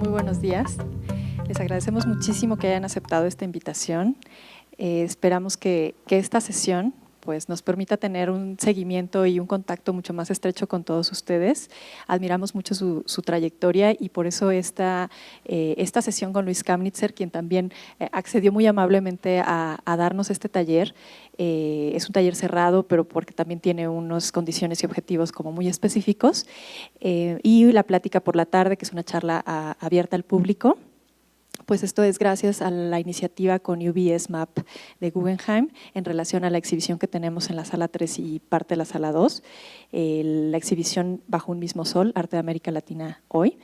Muy buenos días. Les agradecemos muchísimo que hayan aceptado esta invitación. Esperamos que esta sesión pues, nos permita tener un seguimiento y un contacto mucho más estrecho con todos ustedes. Admiramos mucho su trayectoria y por eso esta sesión con Luis Kamnitzer, quien también accedió muy amablemente a darnos este taller. Es un taller cerrado, pero porque también tiene unas condiciones y objetivos como muy específicos. Y la plática por la tarde, que es una charla abierta al público. Pues esto es gracias a la iniciativa con UBS Map de Guggenheim en relación a la exhibición que tenemos en la sala 3 y parte de la sala 2, la exhibición Bajo un mismo sol, Arte de América Latina hoy.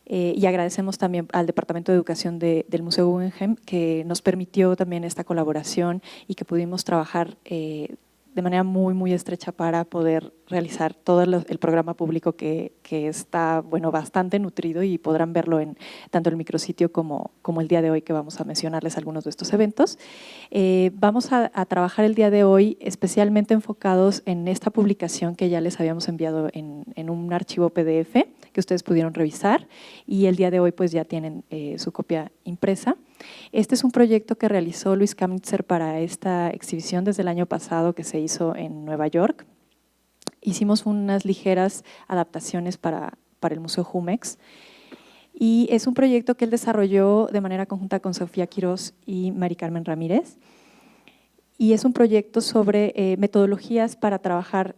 Y agradecemos también al Departamento de Educación del Museo Guggenheim que nos permitió también esta colaboración y que pudimos trabajar de manera muy estrecha para poder realizar todo el programa público que está bastante nutrido y podrán verlo en tanto el micrositio como el día de hoy que vamos a mencionarles algunos de estos eventos. Vamos a trabajar el día de hoy especialmente enfocados en esta publicación que ya les habíamos enviado en un archivo PDF que ustedes pudieron revisar y el día de hoy pues ya tienen su copia impresa. Este es un proyecto que realizó Luis Kamnitzer para esta exhibición desde el año pasado que se hizo en Nueva York. Hicimos unas ligeras adaptaciones para el Museo Jumex y es un proyecto que él desarrolló de manera conjunta con Sofía Quirós y Mari Carmen Ramírez y es un proyecto sobre metodologías para trabajar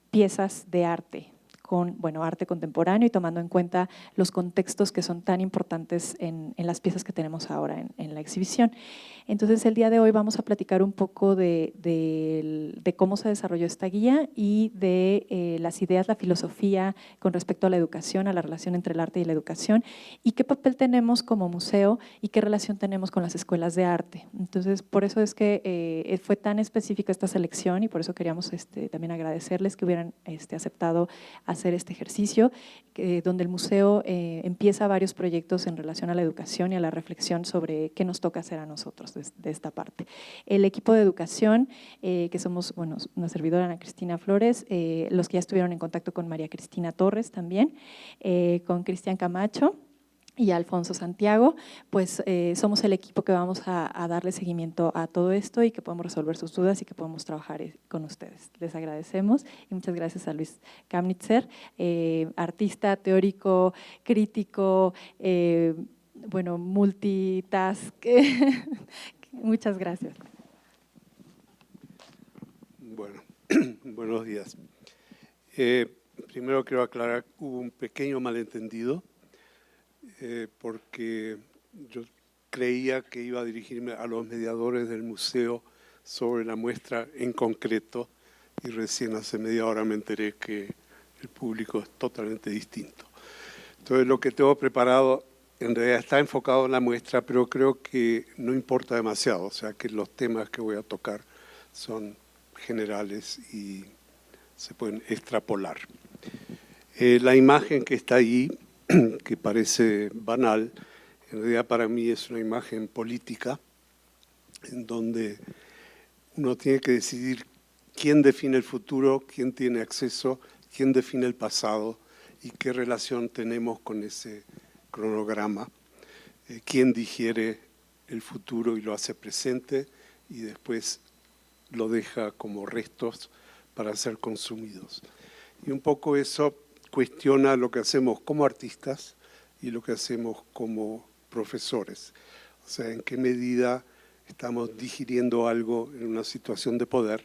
piezas de arte con arte contemporáneo y tomando en cuenta los contextos que son tan importantes en las piezas que tenemos ahora en la exhibición. Entonces, el día de hoy vamos a platicar un poco de cómo se desarrolló esta guía y de las ideas, la filosofía con respecto a la educación, a la relación entre el arte y la educación y qué papel tenemos como museo y qué relación tenemos con las escuelas de arte. Entonces, por eso es que fue tan específica esta selección y por eso queríamos también agradecerles que hubieran aceptado hacer este ejercicio, donde el museo empieza varios proyectos en relación a la educación y a la reflexión sobre qué nos toca hacer a nosotros de esta parte. El equipo de educación, que somos, una servidora Ana Cristina Flores, los que ya estuvieron en contacto con María Cristina Torres también, con Cristian Camacho y Alfonso Santiago, pues somos el equipo que vamos a darle seguimiento a todo esto y que podemos resolver sus dudas y que podemos trabajar con ustedes. Les agradecemos y muchas gracias a Luis Kamnitzer, artista, teórico, crítico, multitask. Muchas gracias. Bueno, buenos días. Primero quiero aclarar que hubo un pequeño malentendido porque yo creía que iba a dirigirme a los mediadores del museo sobre la muestra en concreto y recién hace media hora me enteré que el público es totalmente distinto. Entonces lo que tengo preparado en realidad está enfocado en la muestra, pero creo que no importa demasiado, o sea que los temas que voy a tocar son generales y se pueden extrapolar. La imagen que está ahí, que parece banal, en realidad para mí es una imagen política en donde uno tiene que decidir quién define el futuro, quién tiene acceso, quién define el pasado y qué relación tenemos con ese cronograma, quién digiere el futuro y lo hace presente y después lo deja como restos para ser consumidos. Y un poco eso cuestiona lo que hacemos como artistas y lo que hacemos como profesores. O sea, en qué medida estamos digiriendo algo en una situación de poder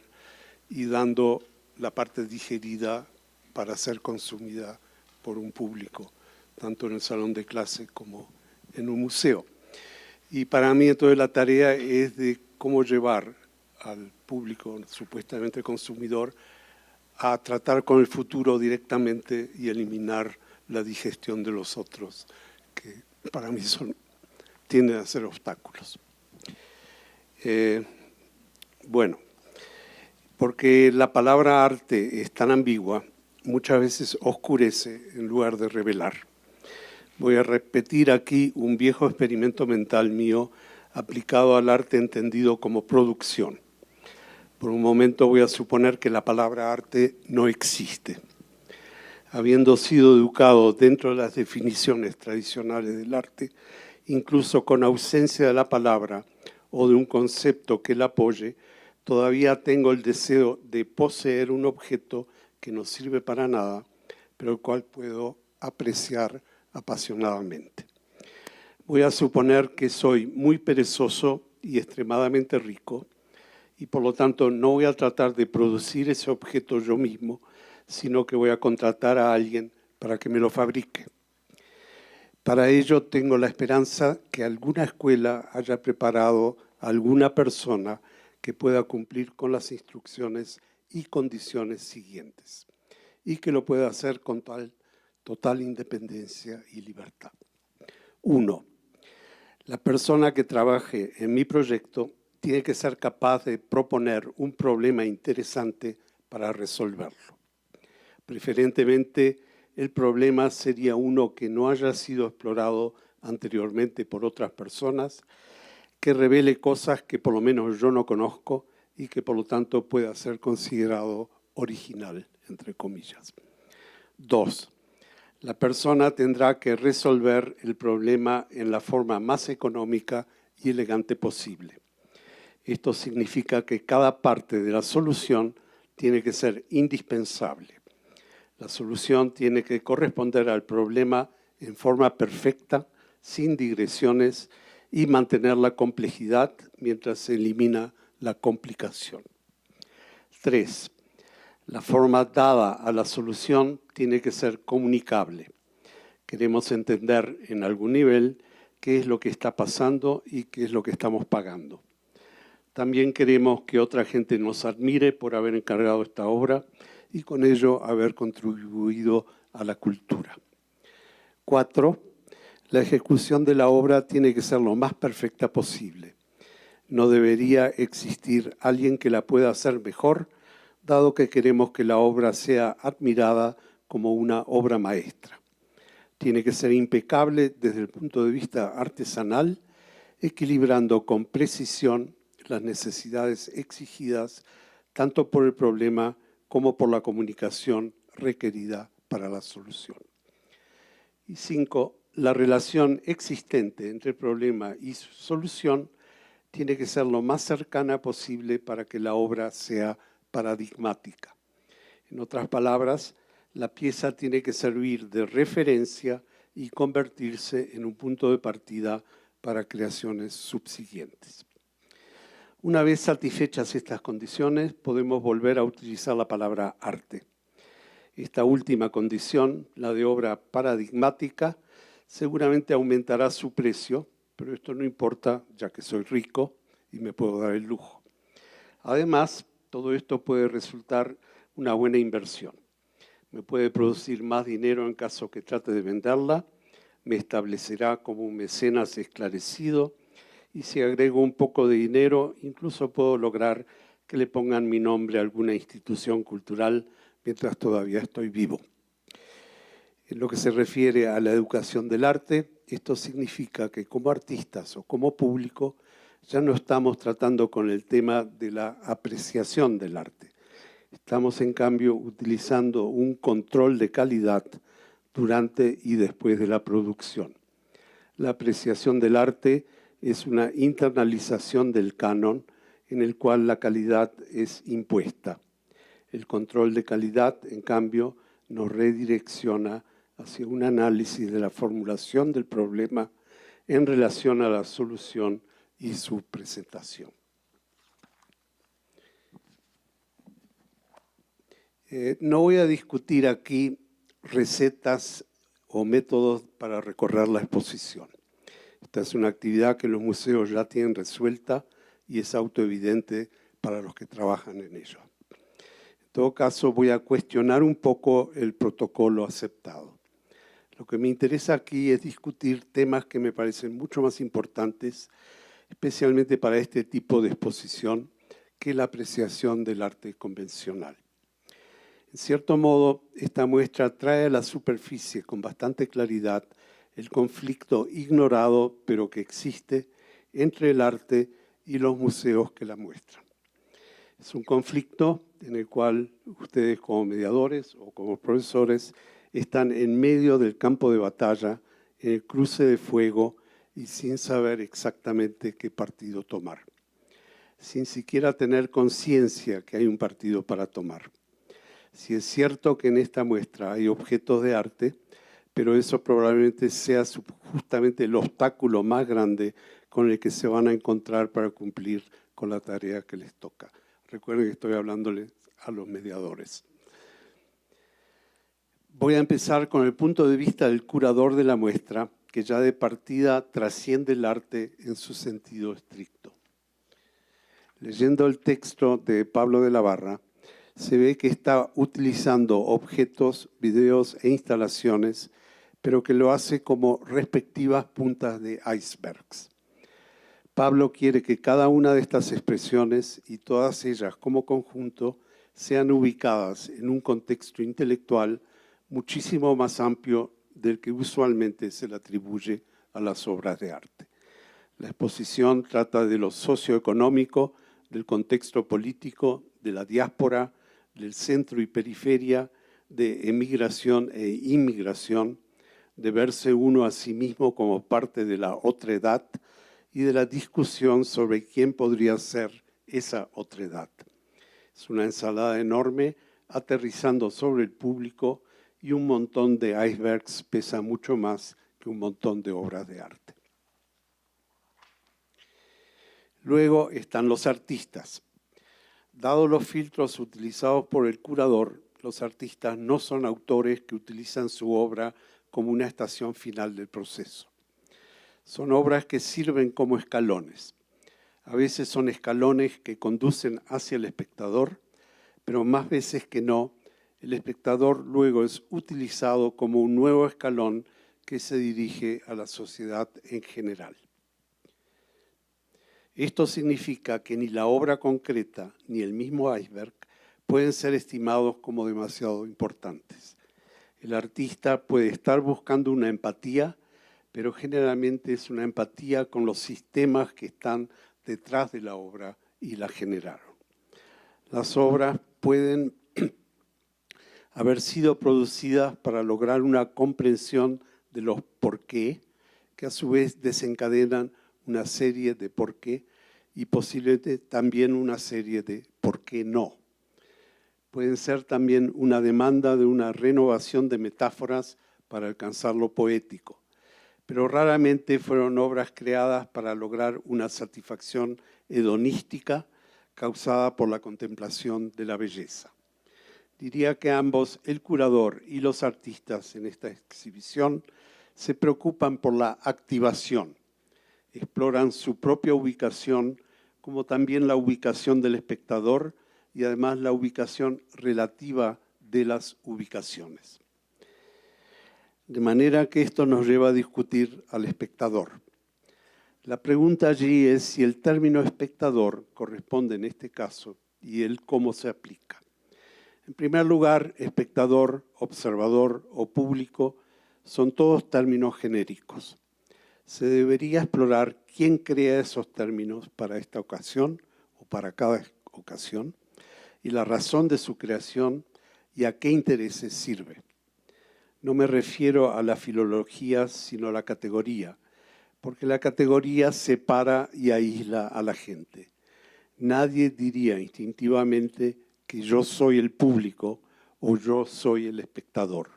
y dando la parte digerida para ser consumida por un público, tanto en el salón de clase como en un museo. Y para mí entonces la tarea es de cómo llevar al público, supuestamente consumidor, a tratar con el futuro directamente y eliminar la digestión de los otros, que para mí tienden a ser obstáculos. Bueno, porque la palabra arte es tan ambigua, muchas veces oscurece en lugar de revelar. Voy a repetir aquí un viejo experimento mental mío aplicado al arte entendido como producción. Por un momento voy a suponer que la palabra arte no existe. habiendo sido educado dentro de las definiciones tradicionales del arte, incluso con ausencia de la palabra o de un concepto que la apoye, todavía tengo el deseo de poseer un objeto que no sirve para nada, pero el cual puedo apreciar apasionadamente. Voy a suponer que soy muy perezoso y extremadamente rico, y por lo tanto no voy a tratar de producir ese objeto yo mismo, sino que voy a contratar a alguien para que me lo fabrique. Para ello tengo la esperanza que alguna escuela haya preparado a alguna persona que pueda cumplir con las instrucciones y condiciones siguientes, y que lo pueda hacer con total independencia y libertad. 1. La persona que trabaje en mi proyecto tiene que ser capaz de proponer un problema interesante para resolverlo. Preferentemente, el problema sería uno que no haya sido explorado anteriormente por otras personas, que revele cosas que por lo menos yo no conozco y que por lo tanto pueda ser considerado original, entre comillas. 2. La persona tendrá que resolver el problema en la forma más económica y elegante posible. Esto significa que cada parte de la solución tiene que ser indispensable. La solución tiene que corresponder al problema en forma perfecta, sin digresiones, y mantener la complejidad mientras se elimina la complicación. 3. La forma dada a la solución tiene que ser comunicable. Queremos entender en algún nivel qué es lo que está pasando y qué es lo que estamos pagando. También queremos que otra gente nos admire por haber encargado esta obra y con ello haber contribuido a la cultura. 4. La ejecución de la obra tiene que ser lo más perfecta posible. No debería existir alguien que la pueda hacer mejor, dado que queremos que la obra sea admirada como una obra maestra. Tiene que ser impecable desde el punto de vista artesanal, equilibrando con precisión las necesidades exigidas tanto por el problema como por la comunicación requerida para la solución. Y 5. La relación existente entre problema y solución tiene que ser lo más cercana posible para que la obra sea paradigmática. En otras palabras, la pieza tiene que servir de referencia y convertirse en un punto de partida para creaciones subsiguientes. Una vez satisfechas estas condiciones, podemos volver a utilizar la palabra arte. Esta última condición, la de obra paradigmática, seguramente aumentará su precio, pero esto no importa, ya que soy rico y me puedo dar el lujo. Además, todo esto puede resultar una buena inversión. Me puede producir más dinero en caso que trate de venderla, me establecerá como un mecenas esclarecido y si agrego un poco de dinero, incluso puedo lograr que le pongan mi nombre a alguna institución cultural mientras todavía estoy vivo. En lo que se refiere a la educación del arte, esto significa que como artistas o como público ya no estamos tratando con el tema de la apreciación del arte. Estamos, en cambio, utilizando un control de calidad durante y después de la producción. La apreciación del arte es una internalización del canon en el cual la calidad es impuesta. El control de calidad, en cambio, nos redirecciona hacia un análisis de la formulación del problema en relación a la solución y su presentación. No voy a discutir aquí recetas o métodos para recorrer la exposición. Esta es una actividad que los museos ya tienen resuelta y es autoevidente para los que trabajan en ello. En todo caso, voy a cuestionar un poco el protocolo aceptado. Lo que me interesa aquí es discutir temas que me parecen mucho más importantes, especialmente para este tipo de exposición, que la apreciación del arte convencional. En cierto modo, esta muestra trae a la superficie con bastante claridad el conflicto ignorado, pero que existe, entre el arte y los museos que la muestran. Es un conflicto en el cual ustedes como mediadores o como profesores están en medio del campo de batalla, en el cruce de fuego y sin saber exactamente qué partido tomar, sin siquiera tener conciencia que hay un partido para tomar. Si es cierto que en esta muestra hay objetos de arte, pero eso probablemente sea justamente el obstáculo más grande con el que se van a encontrar para cumplir con la tarea que les toca. Recuerden que estoy hablándole a los mediadores. Voy a empezar con el punto de vista del curador de la muestra, que ya de partida trasciende el arte en su sentido estricto. Leyendo el texto de Pablo de la Barra, se ve que está utilizando objetos, videos e instalaciones, pero que lo hace como respectivas puntas de icebergs. Pablo quiere que cada una de estas expresiones y todas ellas como conjunto sean ubicadas en un contexto intelectual muchísimo más amplio del que usualmente se le atribuye a las obras de arte. La exposición trata de lo socioeconómico, del contexto político, de la diáspora, del centro y periferia, de emigración e inmigración, de verse uno a sí mismo como parte de la otredad y de la discusión sobre quién podría ser esa otredad. Es una ensalada enorme aterrizando sobre el público y un montón de icebergs pesa mucho más que un montón de obras de arte. Luego están los artistas. Dados los filtros utilizados por el curador, los artistas no son autores que utilizan su obra como una estación final del proceso. Son obras que sirven como escalones. A veces son escalones que conducen hacia el espectador, pero más veces que no, el espectador luego es utilizado como un nuevo escalón que se dirige a la sociedad en general. Esto significa que ni la obra concreta ni el mismo iceberg pueden ser estimados como demasiado importantes. El artista puede estar buscando una empatía, pero generalmente es una empatía con los sistemas que están detrás de la obra y la generaron. Las obras pueden haber sido producidas para lograr una comprensión de los por qué, que a su vez desencadenan una serie de por qué y posiblemente también una serie de por qué no. Pueden ser también una demanda de una renovación de metáforas para alcanzar lo poético, pero raramente fueron obras creadas para lograr una satisfacción hedonística causada por la contemplación de la belleza. Diría que ambos, el curador y los artistas en esta exhibición, se preocupan por la activación, exploran su propia ubicación como también la ubicación del espectador y además la ubicación relativa de las ubicaciones. De manera que esto nos lleva a discutir al espectador. La pregunta allí es si el término espectador corresponde en este caso y el cómo se aplica. En primer lugar, espectador, observador o público son todos términos genéricos. Se debería explorar quién crea esos términos para esta ocasión o para cada ocasión y la razón de su creación y a qué intereses sirve. No me refiero a la filología, sino a la categoría, porque la categoría separa y aísla a la gente. Nadie diría instintivamente que yo soy el público o yo soy el espectador.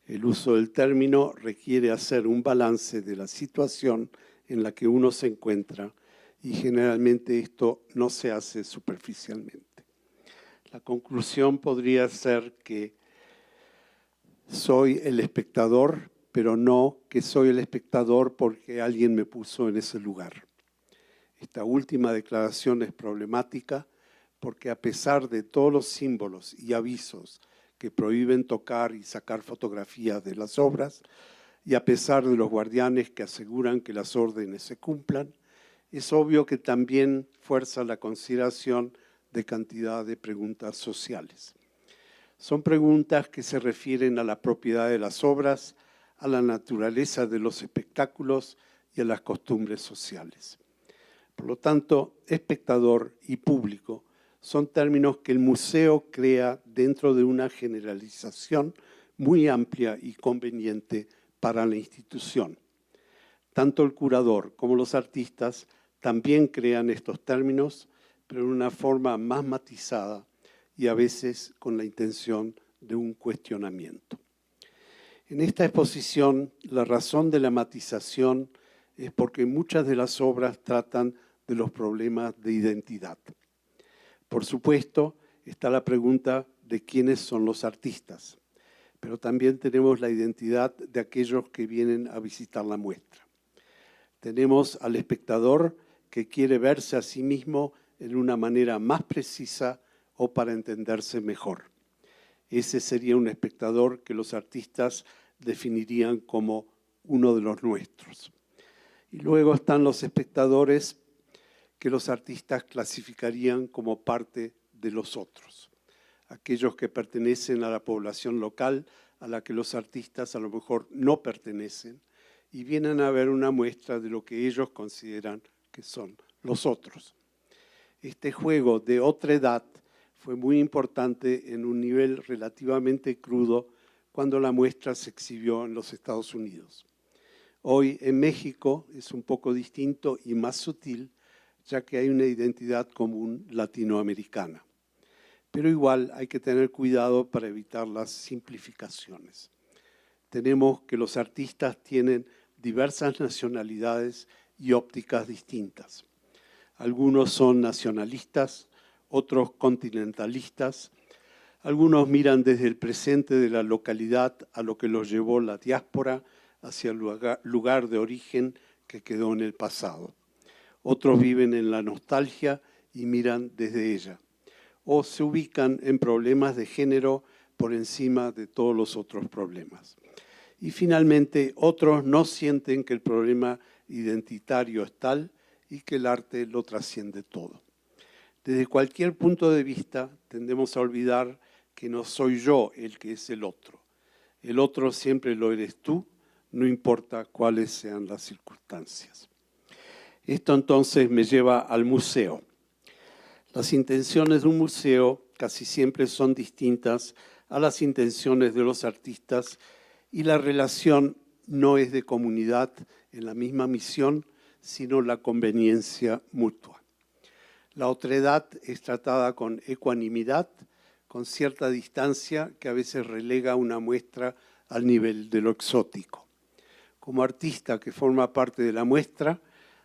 El uso del término requiere hacer un balance de la situación en la que uno se encuentra y generalmente esto no se hace superficialmente. La conclusión podría ser que soy el espectador, pero no que soy el espectador porque alguien me puso en ese lugar. Esta última declaración es problemática porque a pesar de todos los símbolos y avisos que prohíben tocar y sacar fotografías de las obras, y a pesar de los guardianes que aseguran que las órdenes se cumplan, es obvio que también fuerza la consideración de cantidad de preguntas sociales. Son preguntas que se refieren a la propiedad de las obras, a la naturaleza de los espectáculos y a las costumbres sociales. Por lo tanto, espectador y público son términos que el museo crea dentro de una generalización muy amplia y conveniente para la institución. Tanto el curador como los artistas también crean estos términos, pero en una forma más matizada y a veces con la intención de un cuestionamiento. En esta exposición, la razón de la matización es porque muchas de las obras tratan de los problemas de identidad. Por supuesto, está la pregunta de quiénes son los artistas, pero también tenemos la identidad de aquellos que vienen a visitar la muestra. Tenemos al espectador que quiere verse a sí mismo en una manera más precisa o para entenderse mejor. Ese sería un espectador que los artistas definirían como uno de los nuestros. Y luego están los espectadores que los artistas clasificarían como parte de los otros. Aquellos que pertenecen a la población local a la que los artistas a lo mejor no pertenecen y vienen a ver una muestra de lo que ellos consideran que son los otros. Este juego de otredad fue muy importante en un nivel relativamente crudo cuando la muestra se exhibió en los Estados Unidos. Hoy en México es un poco distinto y más sutil, ya que hay una identidad común latinoamericana. Pero igual hay que tener cuidado para evitar las simplificaciones. Tenemos que los artistas tienen diversas nacionalidades y ópticas distintas. Algunos son nacionalistas, otros continentalistas. Algunos miran desde el presente de la localidad a lo que los llevó la diáspora hacia el lugar de origen que quedó en el pasado. Otros viven en la nostalgia y miran desde ella. O se ubican en problemas de género por encima de todos los otros problemas. Y finalmente, otros no sienten que el problema identitario es tal y que el arte lo trasciende todo. Desde cualquier punto de vista, tendemos a olvidar que no soy yo el que es el otro. El otro siempre lo eres tú, no importa cuáles sean las circunstancias. Esto entonces me lleva al museo. Las intenciones de un museo casi siempre son distintas a las intenciones de los artistas y la relación no es de comunidad en la misma misión, sino la conveniencia mutua. La otredad es tratada con ecuanimidad, con cierta distancia que a veces relega una muestra al nivel de lo exótico. Como artista que forma parte de la muestra,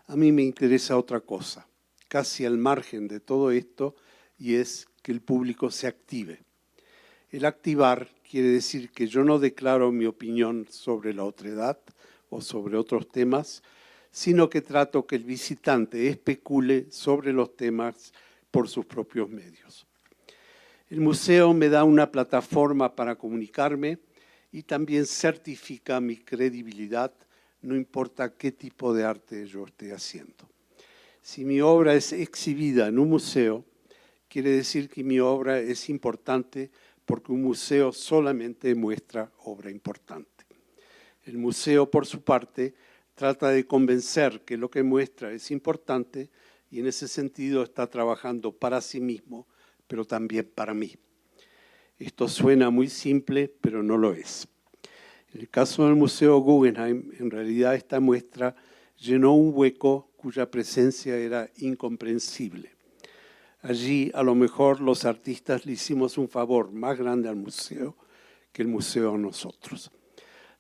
a mí me interesa otra cosa, casi al margen de todo esto, y es que el público se active. El activar quiere decir que yo no declaro mi opinión sobre la otredad o sobre otros temas, sino que trato que el visitante especule sobre los temas por sus propios medios. El museo me da una plataforma para comunicarme y también certifica mi credibilidad, no importa qué tipo de arte yo esté haciendo. Si mi obra es exhibida en un museo, quiere decir que mi obra es importante porque un museo solamente muestra obra importante. El museo, por su parte, trata de convencer que lo que muestra es importante y en ese sentido está trabajando para sí mismo, pero también para mí. Esto suena muy simple, pero no lo es. En el caso del Museo Guggenheim, en realidad esta muestra llenó un hueco cuya presencia era incomprensible. Allí, a lo mejor, los artistas le hicimos un favor más grande al museo que el museo a nosotros.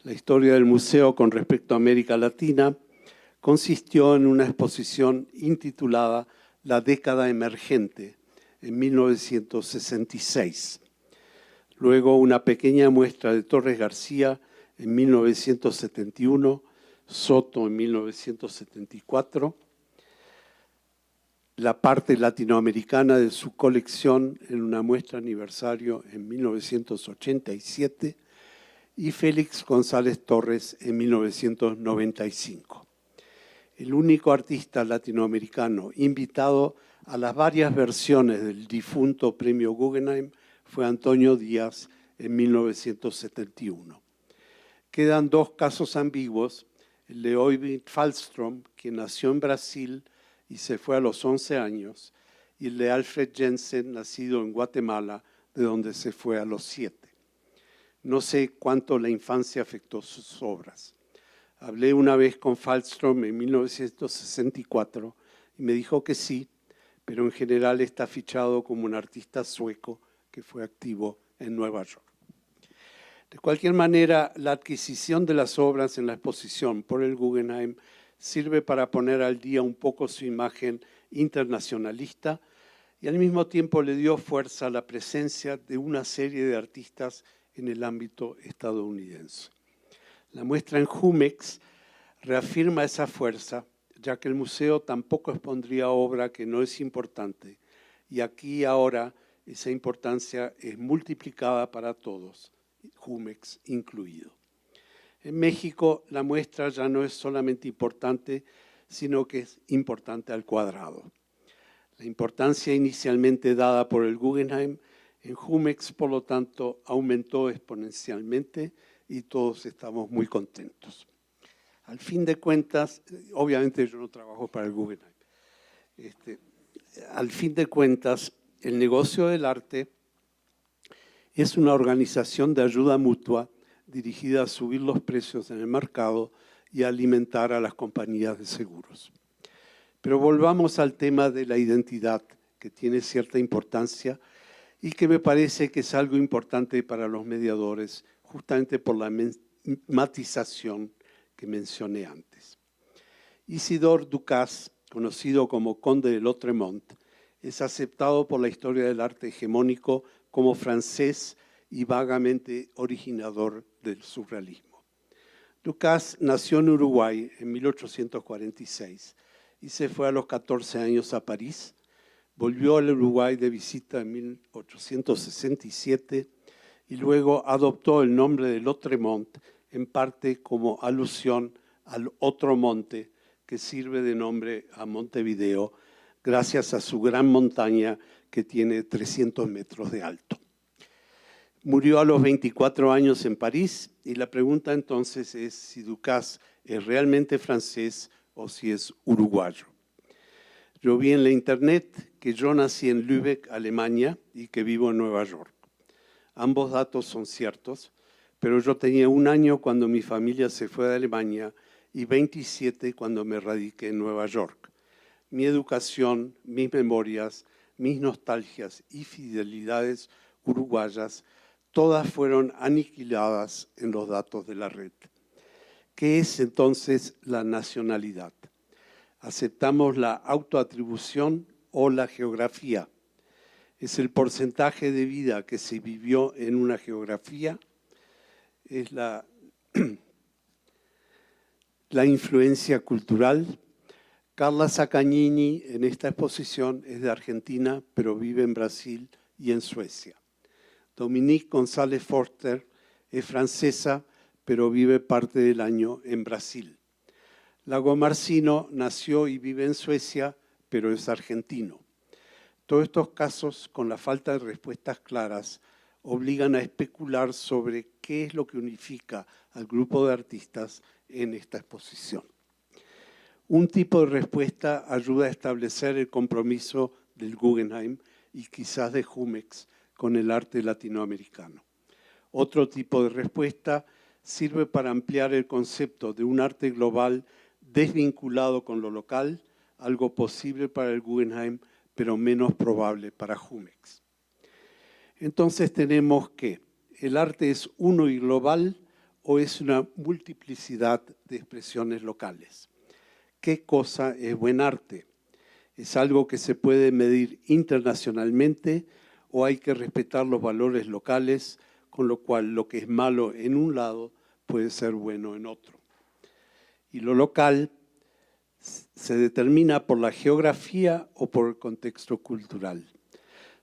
La historia del museo con respecto a América Latina consistió en una exposición intitulada La década emergente, en 1966. Luego una pequeña muestra de Torres García en 1971, Soto en 1974, la parte latinoamericana de su colección en una muestra aniversario en 1987 y Félix González Torres en 1995. El único artista latinoamericano invitado a las varias versiones del difunto Premio Guggenheim fue Antonio Díaz en 1971. Quedan dos casos ambiguos, el de Øyvind Falström, quien nació en Brasil y se fue a los 11 años, y el de Alfred Jensen, nacido en Guatemala, de donde se fue a los 7. No sé cuánto la infancia afectó sus obras. Hablé una vez con Fahlström en 1964 y me dijo que sí, pero en general está fichado como un artista sueco que fue activo en Nueva York. De cualquier manera, la adquisición de las obras en la exposición por el Guggenheim sirve para poner al día un poco su imagen internacionalista y al mismo tiempo le dio fuerza a la presencia de una serie de artistas en el ámbito estadounidense. La muestra en Jumex reafirma esa fuerza, ya que el museo tampoco expondría obra que no es importante, y aquí y ahora esa importancia es multiplicada para todos, Jumex incluido. En México la muestra ya no es solamente importante, sino que es importante al cuadrado. La importancia inicialmente dada por el Guggenheim en Jumex, por lo tanto, aumentó exponencialmente y todos estamos muy contentos. Al fin de cuentas, obviamente yo no trabajo para el Guggenheim, al fin de cuentas, el negocio del arte es una organización de ayuda mutua dirigida a subir los precios en el mercado y a alimentar a las compañías de seguros. Pero volvamos al tema de la identidad, que tiene cierta importancia y que me parece que es algo importante para los mediadores, justamente por la matización que mencioné antes. Isidore Ducasse, conocido como conde de Lautréamont, es aceptado por la historia del arte hegemónico como francés y vagamente originador del surrealismo. Ducasse nació en Uruguay en 1846 y se fue a los 14 años a París. Volvió al Uruguay de visita en 1867 y luego adoptó el nombre de Lautréamont, en parte como alusión al otro monte que sirve de nombre a Montevideo, gracias a su gran montaña que tiene 300 metros de alto. Murió a los 24 años en París y la pregunta entonces es si Ducasse es realmente francés o si es uruguayo. Yo vi en la internet que yo nací en Lübeck, Alemania, y que vivo en Nueva York. Ambos datos son ciertos, pero yo tenía 1 año cuando mi familia se fue de Alemania y 27 cuando me radiqué en Nueva York. Mi educación, mis memorias, mis nostalgias y fidelidades uruguayas, todas fueron aniquiladas en los datos de la red. ¿Qué es entonces la nacionalidad? ¿Aceptamos la autoatribución o la geografía? ¿Es el porcentaje de vida que se vivió en una geografía? ¿Es la influencia cultural? Carla Zaccagnini en esta exposición es de Argentina, pero vive en Brasil y en Suecia. Dominique González Forster es francesa, pero vive parte del año en Brasil. Lago Marcino nació y vive en Suecia, pero es argentino. Todos estos casos, con la falta de respuestas claras, obligan a especular sobre qué es lo que unifica al grupo de artistas en esta exposición. Un tipo de respuesta ayuda a establecer el compromiso del Guggenheim y quizás de Jumex con el arte latinoamericano. Otro tipo de respuesta sirve para ampliar el concepto de un arte global desvinculado con lo local, algo posible para el Guggenheim, pero menos probable para Jumex. Entonces tenemos que el arte es uno y global o es una multiplicidad de expresiones locales. ¿Qué cosa es buen arte? ¿Es algo que se puede medir internacionalmente o hay que respetar los valores locales, con lo cual lo que es malo en un lado puede ser bueno en otro? Y lo local se determina por la geografía o por el contexto cultural.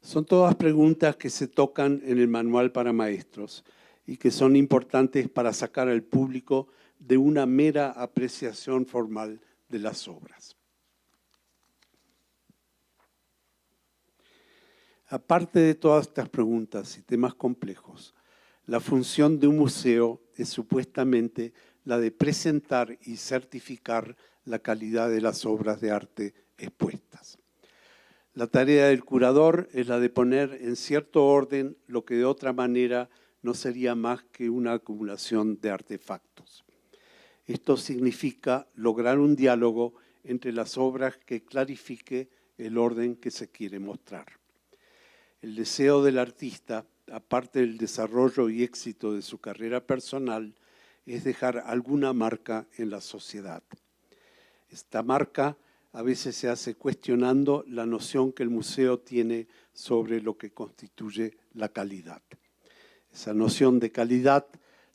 Son todas preguntas que se tocan en el manual para maestros y que son importantes para sacar al público de una mera apreciación formal de las obras. Aparte de todas estas preguntas y temas complejos, la función de un museo es supuestamente la de presentar y certificar la calidad de las obras de arte expuestas. La tarea del curador es la de poner en cierto orden lo que de otra manera no sería más que una acumulación de artefactos. Esto significa lograr un diálogo entre las obras que clarifique el orden que se quiere mostrar. El deseo del artista, aparte del desarrollo y éxito de su carrera personal, es dejar alguna marca en la sociedad. Esta marca a veces se hace cuestionando la noción que el museo tiene sobre lo que constituye la calidad. Esa noción de calidad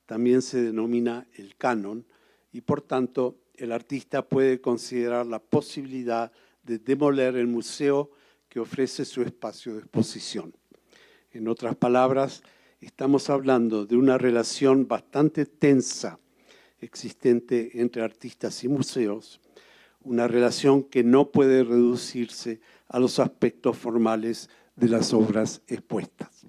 también se denomina el canon y, por tanto, el artista puede considerar la posibilidad de demoler el museo que ofrece su espacio de exposición. En otras palabras, estamos hablando de una relación bastante tensa existente entre artistas y museos, una relación que no puede reducirse a los aspectos formales de las obras expuestas.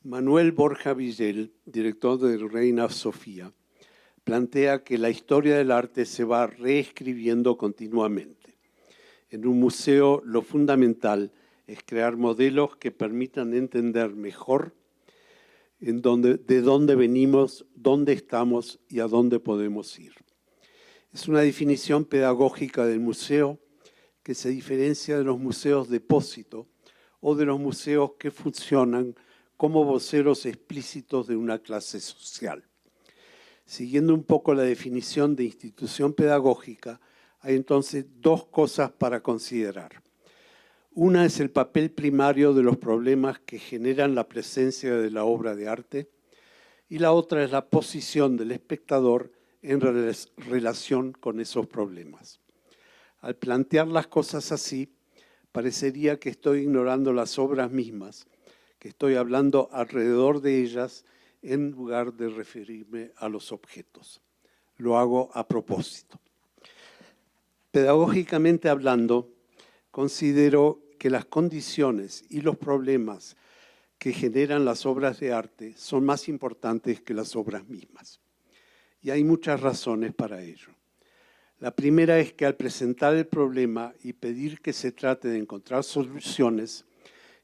Manuel Borja Villel, director de Reina Sofía, plantea que la historia del arte se va reescribiendo continuamente. En un museo lo fundamental es crear modelos que permitan entender mejor de dónde venimos, dónde estamos y a dónde podemos ir. Es una definición pedagógica del museo que se diferencia de los museos depósito o de los museos que funcionan como voceros explícitos de una clase social. Siguiendo un poco la definición de institución pedagógica, hay entonces dos cosas para considerar. Una es el papel primario de los problemas que generan la presencia de la obra de arte y la otra es la posición del espectador en relación con esos problemas. Al plantear las cosas así, parecería que estoy ignorando las obras mismas, que estoy hablando alrededor de ellas en lugar de referirme a los objetos. Lo hago a propósito. Pedagógicamente hablando, considero que las condiciones y los problemas que generan las obras de arte son más importantes que las obras mismas. Y hay muchas razones para ello. La primera es que al presentar el problema y pedir que se trate de encontrar soluciones,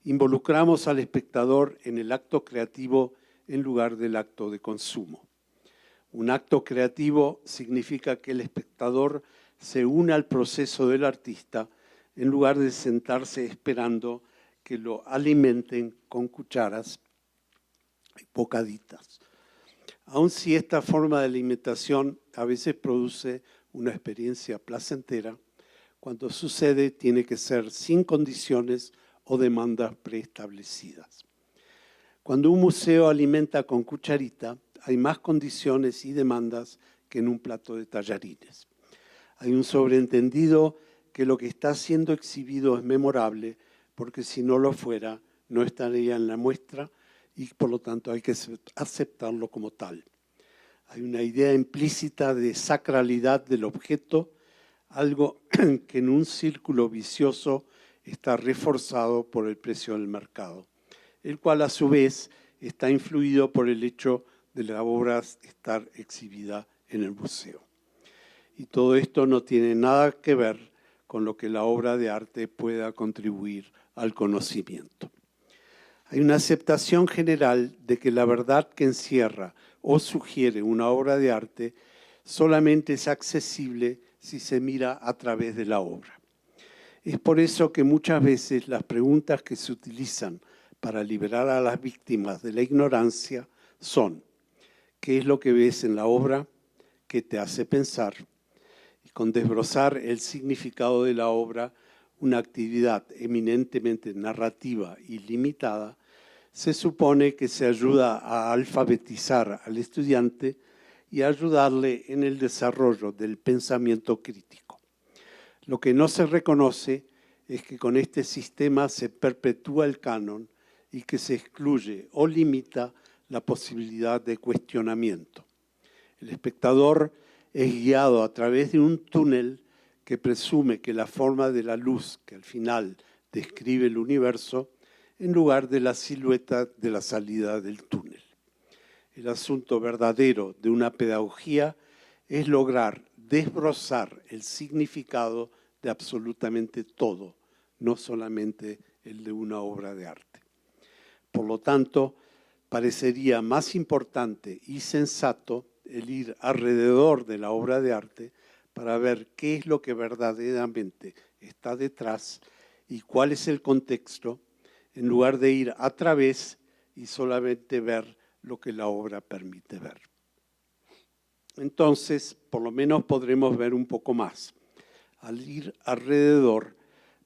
involucramos al espectador en el acto creativo en lugar del acto de consumo. Un acto creativo significa que el espectador se une al proceso del artista en lugar de sentarse esperando que lo alimenten con cucharas y bocaditas. Aun si esta forma de alimentación a veces produce una experiencia placentera, cuando sucede tiene que ser sin condiciones o demandas preestablecidas. Cuando un museo alimenta con cucharita, hay más condiciones y demandas que en un plato de tallarines. Hay un sobreentendido que lo que está siendo exhibido es memorable, porque si no lo fuera, no estaría en la muestra y por lo tanto hay que aceptarlo como tal. Hay una idea implícita de sacralidad del objeto, algo que en un círculo vicioso está reforzado por el precio del mercado, el cual a su vez está influido por el hecho de la obra estar exhibida en el museo. Y todo esto no tiene nada que ver con lo que la obra de arte pueda contribuir al conocimiento. Hay una aceptación general de que la verdad que encierra o sugiere una obra de arte solamente es accesible si se mira a través de la obra. Es por eso que muchas veces las preguntas que se utilizan para liberar a las víctimas de la ignorancia son: ¿qué es lo que ves en la obra? ¿Qué te hace pensar? Y con desbrozar el significado de la obra, una actividad eminentemente narrativa y limitada, se supone que se ayuda a alfabetizar al estudiante y a ayudarle en el desarrollo del pensamiento crítico. Lo que no se reconoce es que con este sistema se perpetúa el canon y que se excluye o limita la posibilidad de cuestionamiento. El espectador es guiado a través de un túnel que presume que la forma de la luz que al final describe el universo en lugar de la silueta de la salida del túnel. El asunto verdadero de una pedagogía es lograr desbrozar el significado de absolutamente todo, no solamente el de una obra de arte. Por lo tanto, parecería más importante y sensato el ir alrededor de la obra de arte para ver qué es lo que verdaderamente está detrás y cuál es el contexto, en lugar de ir a través y solamente ver lo que la obra permite ver. Entonces, por lo menos podremos ver un poco más. Al ir alrededor,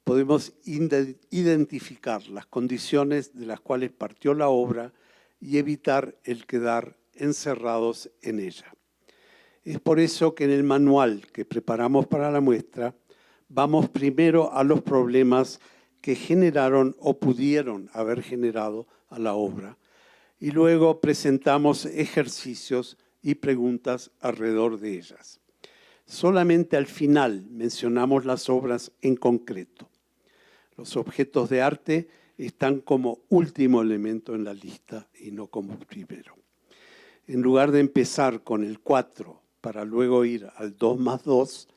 podemos identificar las condiciones de las cuales partió la obra y evitar el quedar encerrados en ella. Es por eso que en el manual que preparamos para la muestra, vamos primero a los problemas que generaron o pudieron haber generado a la obra, y luego presentamos ejercicios y preguntas alrededor de ellas. Solamente al final mencionamos las obras en concreto. Los objetos de arte están como último elemento en la lista y no como primero. En lugar de empezar con el 4 para luego ir al 2 más 2,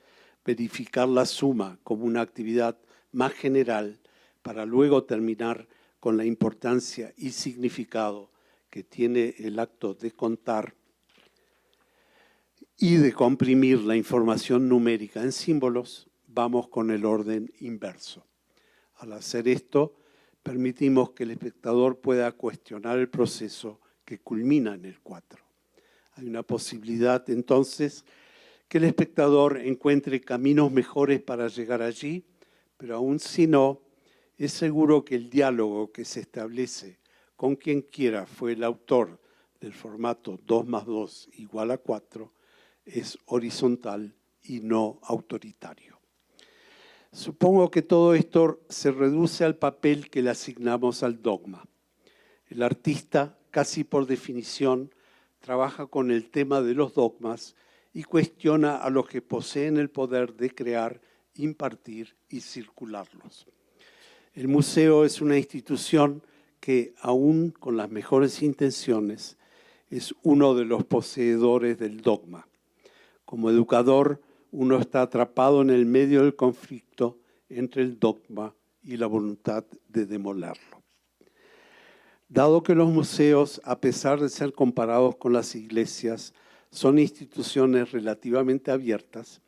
verificar la suma como una actividad más general para luego terminar con la importancia y significado que tiene el acto de contar y de comprimir la información numérica en símbolos, vamos con el orden inverso. Al hacer esto, permitimos que el espectador pueda cuestionar el proceso que culmina en el 4. Hay una posibilidad, entonces, que el espectador encuentre caminos mejores para llegar allí, pero aún si no, es seguro que el diálogo que se establece con quien quiera fue el autor del formato 2 más 2 igual a 4, es horizontal y no autoritario. Supongo que todo esto se reduce al papel que le asignamos al dogma. El artista, casi por definición, trabaja con el tema de los dogmas y cuestiona a los que poseen el poder de crear, impartir y circularlos. El museo es una institución que, aún con las mejores intenciones, es uno de los poseedores del dogma. Como educador, uno está atrapado en el medio del conflicto entre el dogma y la voluntad de demolerlo. Dado que los museos, a pesar de ser comparados con las iglesias, son instituciones relativamente abiertas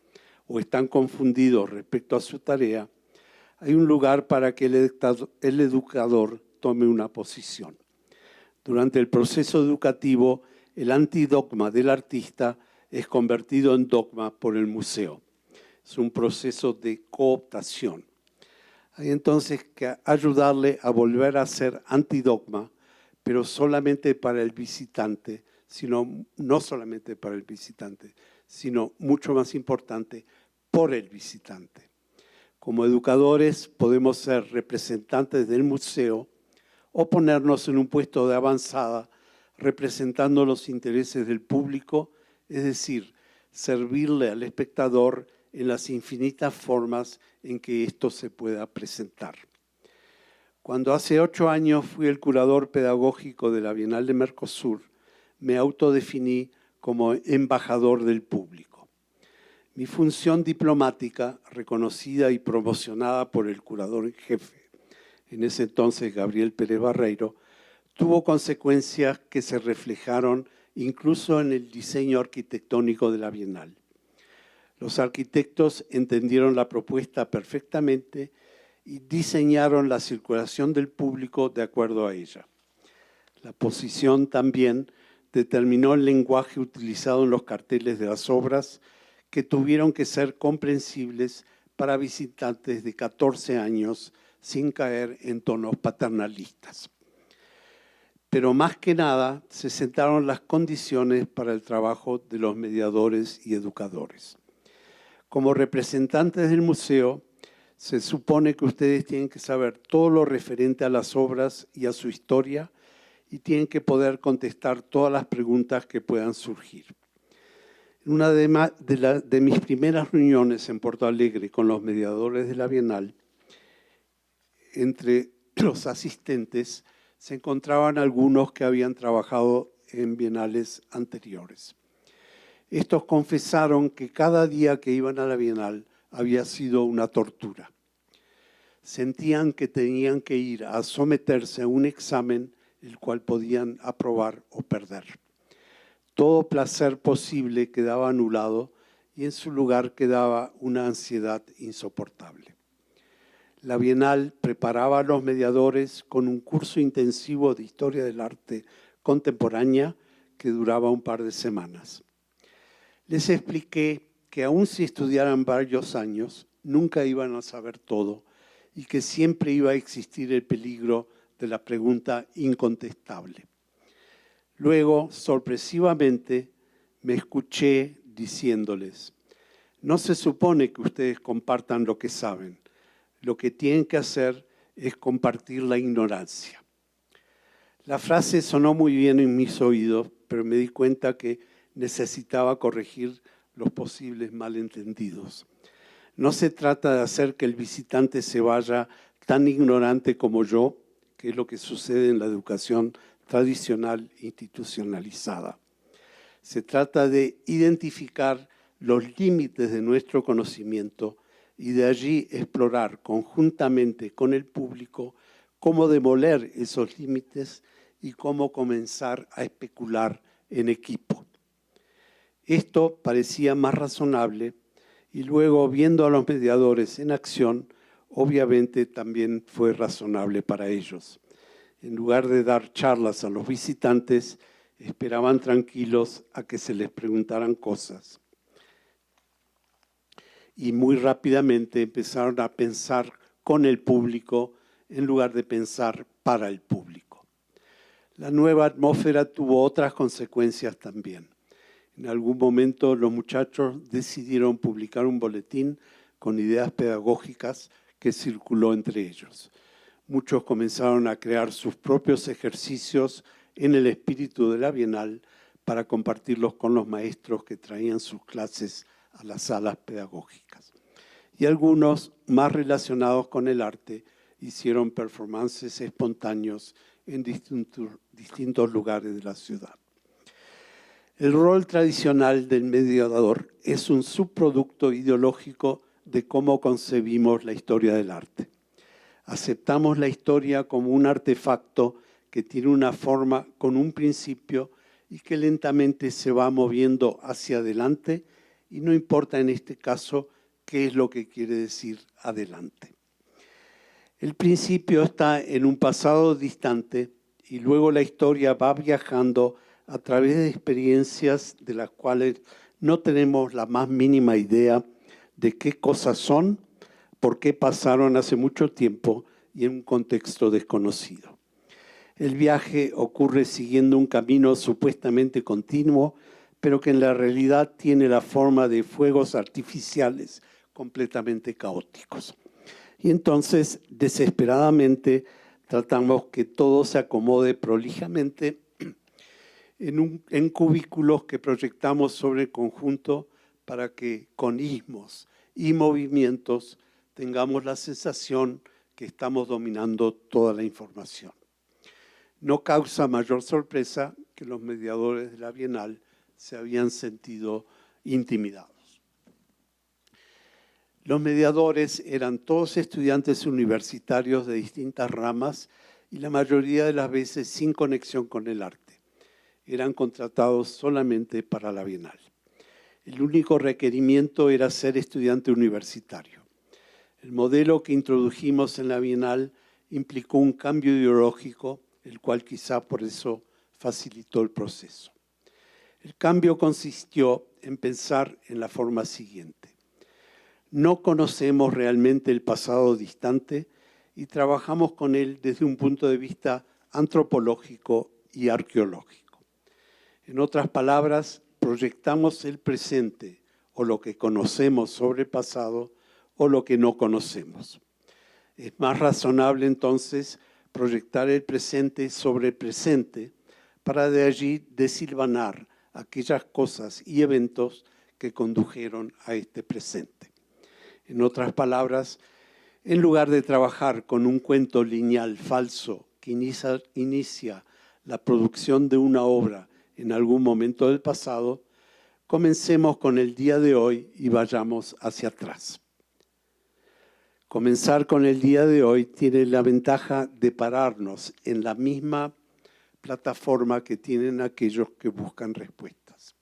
o están confundidos respecto a su tarea, hay un lugar para que el educador tome una posición. Durante el proceso educativo, el antidogma del artista es convertido en dogma por el museo. Es un proceso de cooptación. Hay entonces que ayudarle a volver a ser antidogma, pero solamente para el visitante, no solamente para el visitante, sino mucho más importante, por el visitante. Como educadores podemos ser representantes del museo o ponernos en un puesto de avanzada representando los intereses del público, es decir, servirle al espectador en las infinitas formas en que esto se pueda presentar. Cuando hace 8 años fui el curador pedagógico de la Bienal de Mercosur, me autodefiní como embajador del público. Mi función diplomática, reconocida y promocionada por el curador en jefe, en ese entonces Gabriel Pérez Barreiro, tuvo consecuencias que se reflejaron incluso en el diseño arquitectónico de la Bienal. Los arquitectos entendieron la propuesta perfectamente y diseñaron la circulación del público de acuerdo a ella. La posición también determinó el lenguaje utilizado en los carteles de las obras, que tuvieron que ser comprensibles para visitantes de 14 años sin caer en tonos paternalistas. Pero más que nada se sentaron las condiciones para el trabajo de los mediadores y educadores. Como representantes del museo, se supone que ustedes tienen que saber todo lo referente a las obras y a su historia y tienen que poder contestar todas las preguntas que puedan surgir. En una de mis primeras reuniones en Porto Alegre con los mediadores de la Bienal, entre los asistentes se encontraban algunos que habían trabajado en bienales anteriores. Estos confesaron que cada día que iban a la Bienal había sido una tortura. Sentían que tenían que ir a someterse a un examen el cual podían aprobar o perder. Todo placer posible quedaba anulado y en su lugar quedaba una ansiedad insoportable. La Bienal preparaba a los mediadores con un curso intensivo de historia del arte contemporánea que duraba un par de semanas. Les expliqué que aun si estudiaran varios años, nunca iban a saber todo y que siempre iba a existir el peligro de la pregunta incontestable. Luego, sorpresivamente, me escuché diciéndoles: no se supone que ustedes compartan lo que saben. Lo que tienen que hacer es compartir la ignorancia. La frase sonó muy bien en mis oídos, pero me di cuenta que necesitaba corregir los posibles malentendidos. No se trata de hacer que el visitante se vaya tan ignorante como yo, que es lo que sucede en la educación tradicional institucionalizada. Se trata de identificar los límites de nuestro conocimiento y de allí explorar conjuntamente con el público cómo demoler esos límites y cómo comenzar a especular en equipo. Esto parecía más razonable y luego, viendo a los mediadores en acción, obviamente también fue razonable para ellos. En lugar de dar charlas a los visitantes, esperaban tranquilos a que se les preguntaran cosas. Y muy rápidamente empezaron a pensar con el público en lugar de pensar para el público. La nueva atmósfera tuvo otras consecuencias también. En algún momento los muchachos decidieron publicar un boletín con ideas pedagógicas que circuló entre ellos. Muchos comenzaron a crear sus propios ejercicios en el espíritu de la Bienal para compartirlos con los maestros que traían sus clases a las salas pedagógicas. Y algunos, más relacionados con el arte, hicieron performances espontáneos en distintos lugares de la ciudad. El rol tradicional del mediador es un subproducto ideológico de cómo concebimos la historia del arte. Aceptamos la historia como un artefacto que tiene una forma con un principio y que lentamente se va moviendo hacia adelante, y no importa en este caso qué es lo que quiere decir adelante. El principio está en un pasado distante y luego la historia va viajando a través de experiencias de las cuales no tenemos la más mínima idea de qué cosas son, por qué pasaron hace mucho tiempo y en un contexto desconocido. El viaje ocurre siguiendo un camino supuestamente continuo, pero que en la realidad tiene la forma de fuegos artificiales completamente caóticos. Y entonces, desesperadamente, tratamos que todo se acomode prolijamente en cubículos que proyectamos sobre el conjunto para que con ismos y movimientos tengamos la sensación que estamos dominando toda la información. No causa mayor sorpresa que los mediadores de la Bienal se habían sentido intimidados. Los mediadores eran todos estudiantes universitarios de distintas ramas y la mayoría de las veces sin conexión con el arte. Eran contratados solamente para la Bienal. El único requerimiento era ser estudiante universitario. El modelo que introdujimos en la Bienal implicó un cambio ideológico, el cual quizá por eso facilitó el proceso. El cambio consistió en pensar en la forma siguiente. No conocemos realmente el pasado distante y trabajamos con él desde un punto de vista antropológico y arqueológico. En otras palabras, proyectamos el presente o lo que conocemos sobre el pasado o lo que no conocemos. Es más razonable entonces proyectar el presente sobre el presente para de allí desilvanar aquellas cosas y eventos que condujeron a este presente. En otras palabras, en lugar de trabajar con un cuento lineal falso que inicia la producción de una obra en algún momento del pasado, comencemos con el día de hoy y vayamos hacia atrás. Comenzar con el día de hoy tiene la ventaja de pararnos en la misma plataforma que tienen aquellos que buscan respuestas.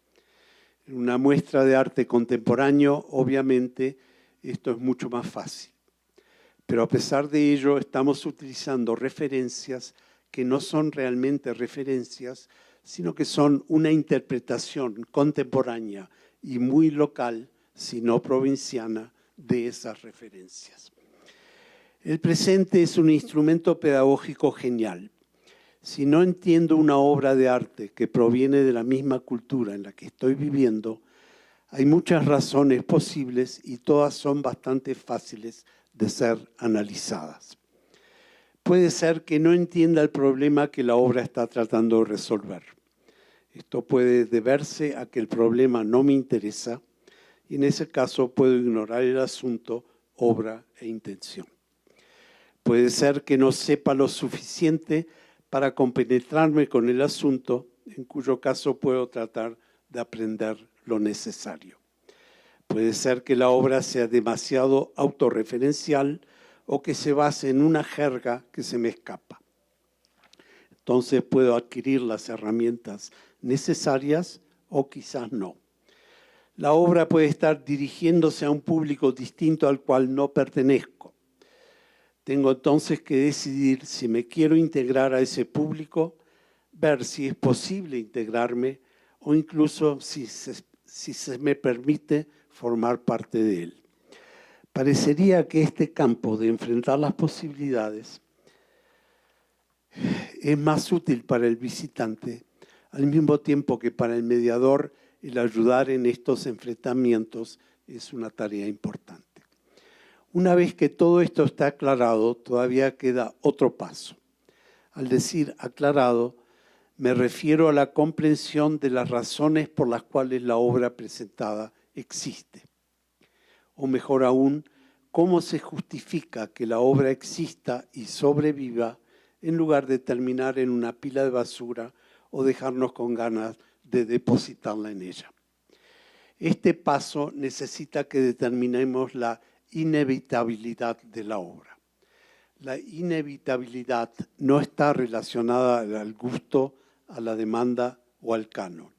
En una muestra de arte contemporáneo, obviamente, esto es mucho más fácil. Pero a pesar de ello, estamos utilizando referencias que no son realmente referencias, sino que son una interpretación contemporánea y muy local, si no provinciana, de esas referencias. El presente es un instrumento pedagógico genial. Si no entiendo una obra de arte que proviene de la misma cultura en la que estoy viviendo, hay muchas razones posibles y todas son bastante fáciles de ser analizadas. Puede ser que no entienda el problema que la obra está tratando de resolver. Esto puede deberse a que el problema no me interesa y en ese caso puedo ignorar el asunto, obra e intención. Puede ser que no sepa lo suficiente para compenetrarme con el asunto, en cuyo caso puedo tratar de aprender lo necesario. Puede ser que la obra sea demasiado autorreferencial o que se base en una jerga que se me escapa. Entonces puedo adquirir las herramientas necesarias o quizás no. La obra puede estar dirigiéndose a un público distinto al cual no pertenezco. Tengo entonces que decidir si me quiero integrar a ese público, ver si es posible integrarme o incluso si se me permite formar parte de él. Parecería que este campo de enfrentar las posibilidades es más útil para el visitante, al mismo tiempo que para el mediador el ayudar en estos enfrentamientos es una tarea importante. Una vez que todo esto está aclarado, todavía queda otro paso. Al decir aclarado, me refiero a la comprensión de las razones por las cuales la obra presentada existe. O mejor aún, cómo se justifica que la obra exista y sobreviva en lugar de terminar en una pila de basura o dejarnos con ganas de depositarla en ella. Este paso necesita que determinemos la inevitabilidad de la obra. La inevitabilidad no está relacionada al gusto, a la demanda o al canon.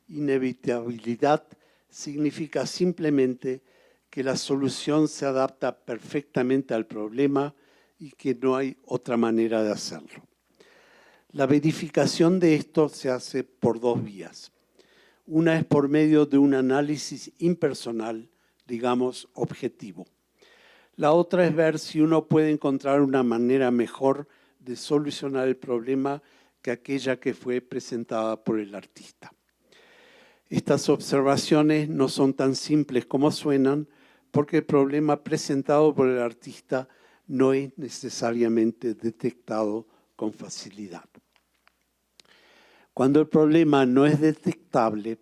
Inevitabilidad significa simplemente que la solución se adapta perfectamente al problema y que no hay otra manera de hacerlo. La verificación de esto se hace por dos vías. Una es por medio de un análisis impersonal, digamos, objetivo. La otra es ver si uno puede encontrar una manera mejor de solucionar el problema que aquella que fue presentada por el artista. Estas observaciones no son tan simples como suenan, porque el problema presentado por el artista no es necesariamente detectado con facilidad. Cuando el problema no es detectable,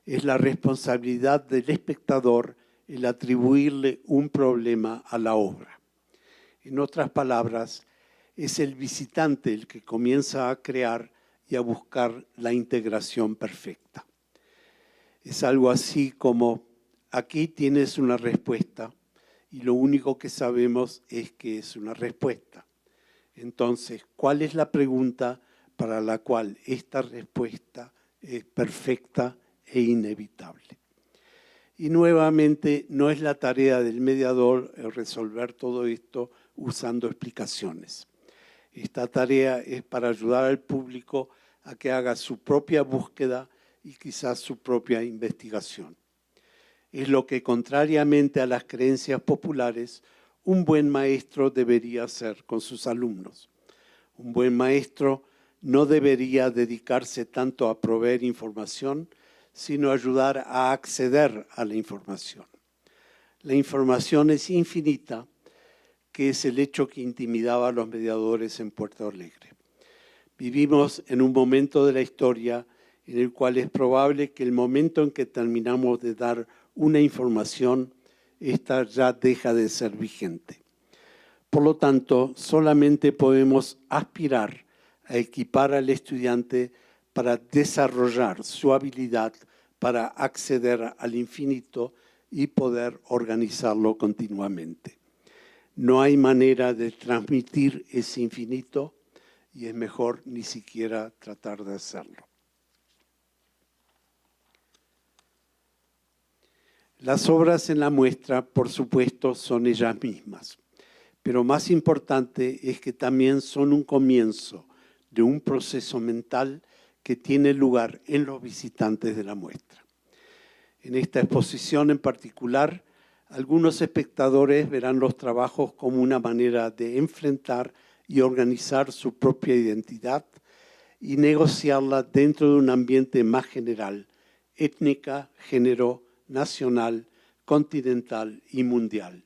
es la responsabilidad del espectador el atribuirle un problema a la obra. En otras palabras, es el visitante el que comienza a crear y a buscar la integración perfecta. Es algo así como, aquí tienes una respuesta y lo único que sabemos es que es una respuesta. Entonces, ¿cuál es la pregunta para la cual esta respuesta es perfecta e inevitable? Y nuevamente, no es la tarea del mediador resolver todo esto usando explicaciones. Esta tarea es para ayudar al público a que haga su propia búsqueda y quizás su propia investigación. Es lo que, contrariamente a las creencias populares, un buen maestro debería hacer con sus alumnos. Un buen maestro no debería dedicarse tanto a proveer información, sino ayudar a acceder a la información. La información es infinita, que es el hecho que intimidaba a los mediadores en Puerto Alegre. Vivimos en un momento de la historia en el cual es probable que el momento en que terminamos de dar una información, esta ya deja de ser vigente. Por lo tanto, solamente podemos aspirar a equipar al estudiante para desarrollar su habilidad para acceder al infinito y poder organizarlo continuamente. No hay manera de transmitir ese infinito y es mejor ni siquiera tratar de hacerlo. Las obras en la muestra, por supuesto, son ellas mismas, pero más importante es que también son un comienzo de un proceso mental que tiene lugar en los visitantes de la muestra. En esta exposición en particular, algunos espectadores verán los trabajos como una manera de enfrentar y organizar su propia identidad y negociarla dentro de un ambiente más general, étnica, género, nacional, continental y mundial.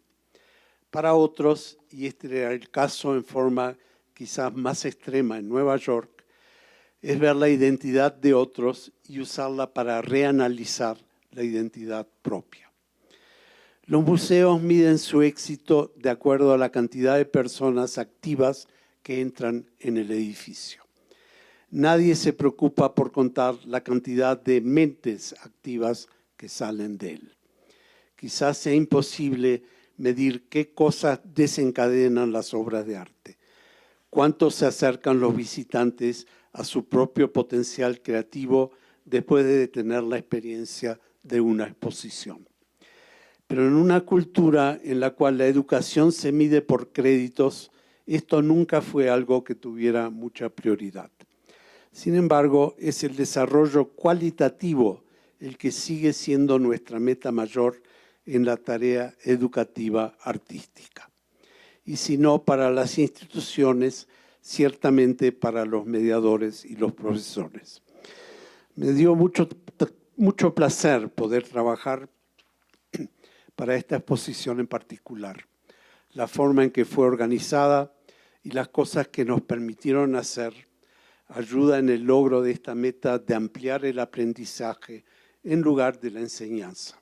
Para otros, y este era el caso en forma quizás más extrema en Nueva York, es ver la identidad de otros y usarla para reanalizar la identidad propia. Los museos miden su éxito de acuerdo a la cantidad de personas activas que entran en el edificio. Nadie se preocupa por contar la cantidad de mentes activas que salen de él. Quizás sea imposible medir qué cosas desencadenan las obras de arte, cuánto se acercan los visitantes a su propio potencial creativo después de tener la experiencia de una exposición. Pero en una cultura en la cual la educación se mide por créditos, esto nunca fue algo que tuviera mucha prioridad. Sin embargo, es el desarrollo cualitativo el que sigue siendo nuestra meta mayor en la tarea educativa artística. Y si no para las instituciones, ciertamente para los mediadores y los profesores. Me dio mucho placer poder trabajar para esta exposición en particular. La forma en que fue organizada y las cosas que nos permitieron hacer ayuda en el logro de esta meta de ampliar el aprendizaje en lugar de la enseñanza.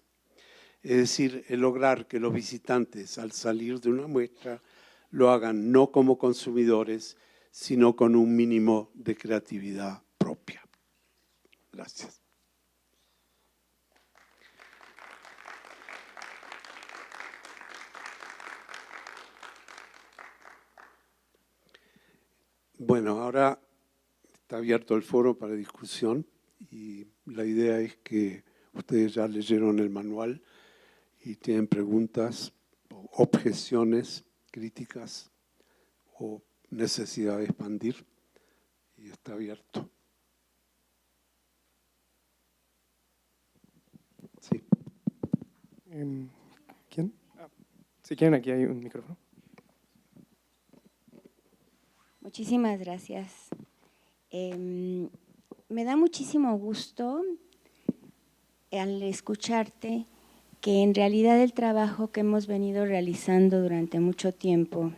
Es decir, el lograr que los visitantes al salir de una muestra lo hagan no como consumidores, sino con un mínimo de creatividad propia. Gracias. Bueno, ahora está abierto el foro para discusión y la idea es que ustedes ya leyeron el manual y tienen preguntas, objeciones, críticas o necesidad de expandir y está abierto. Sí. ¿Quién? Si quieren, aquí hay un micrófono. Muchísimas gracias. Me da muchísimo gusto al escucharte que en realidad el trabajo que hemos venido realizando durante mucho tiempo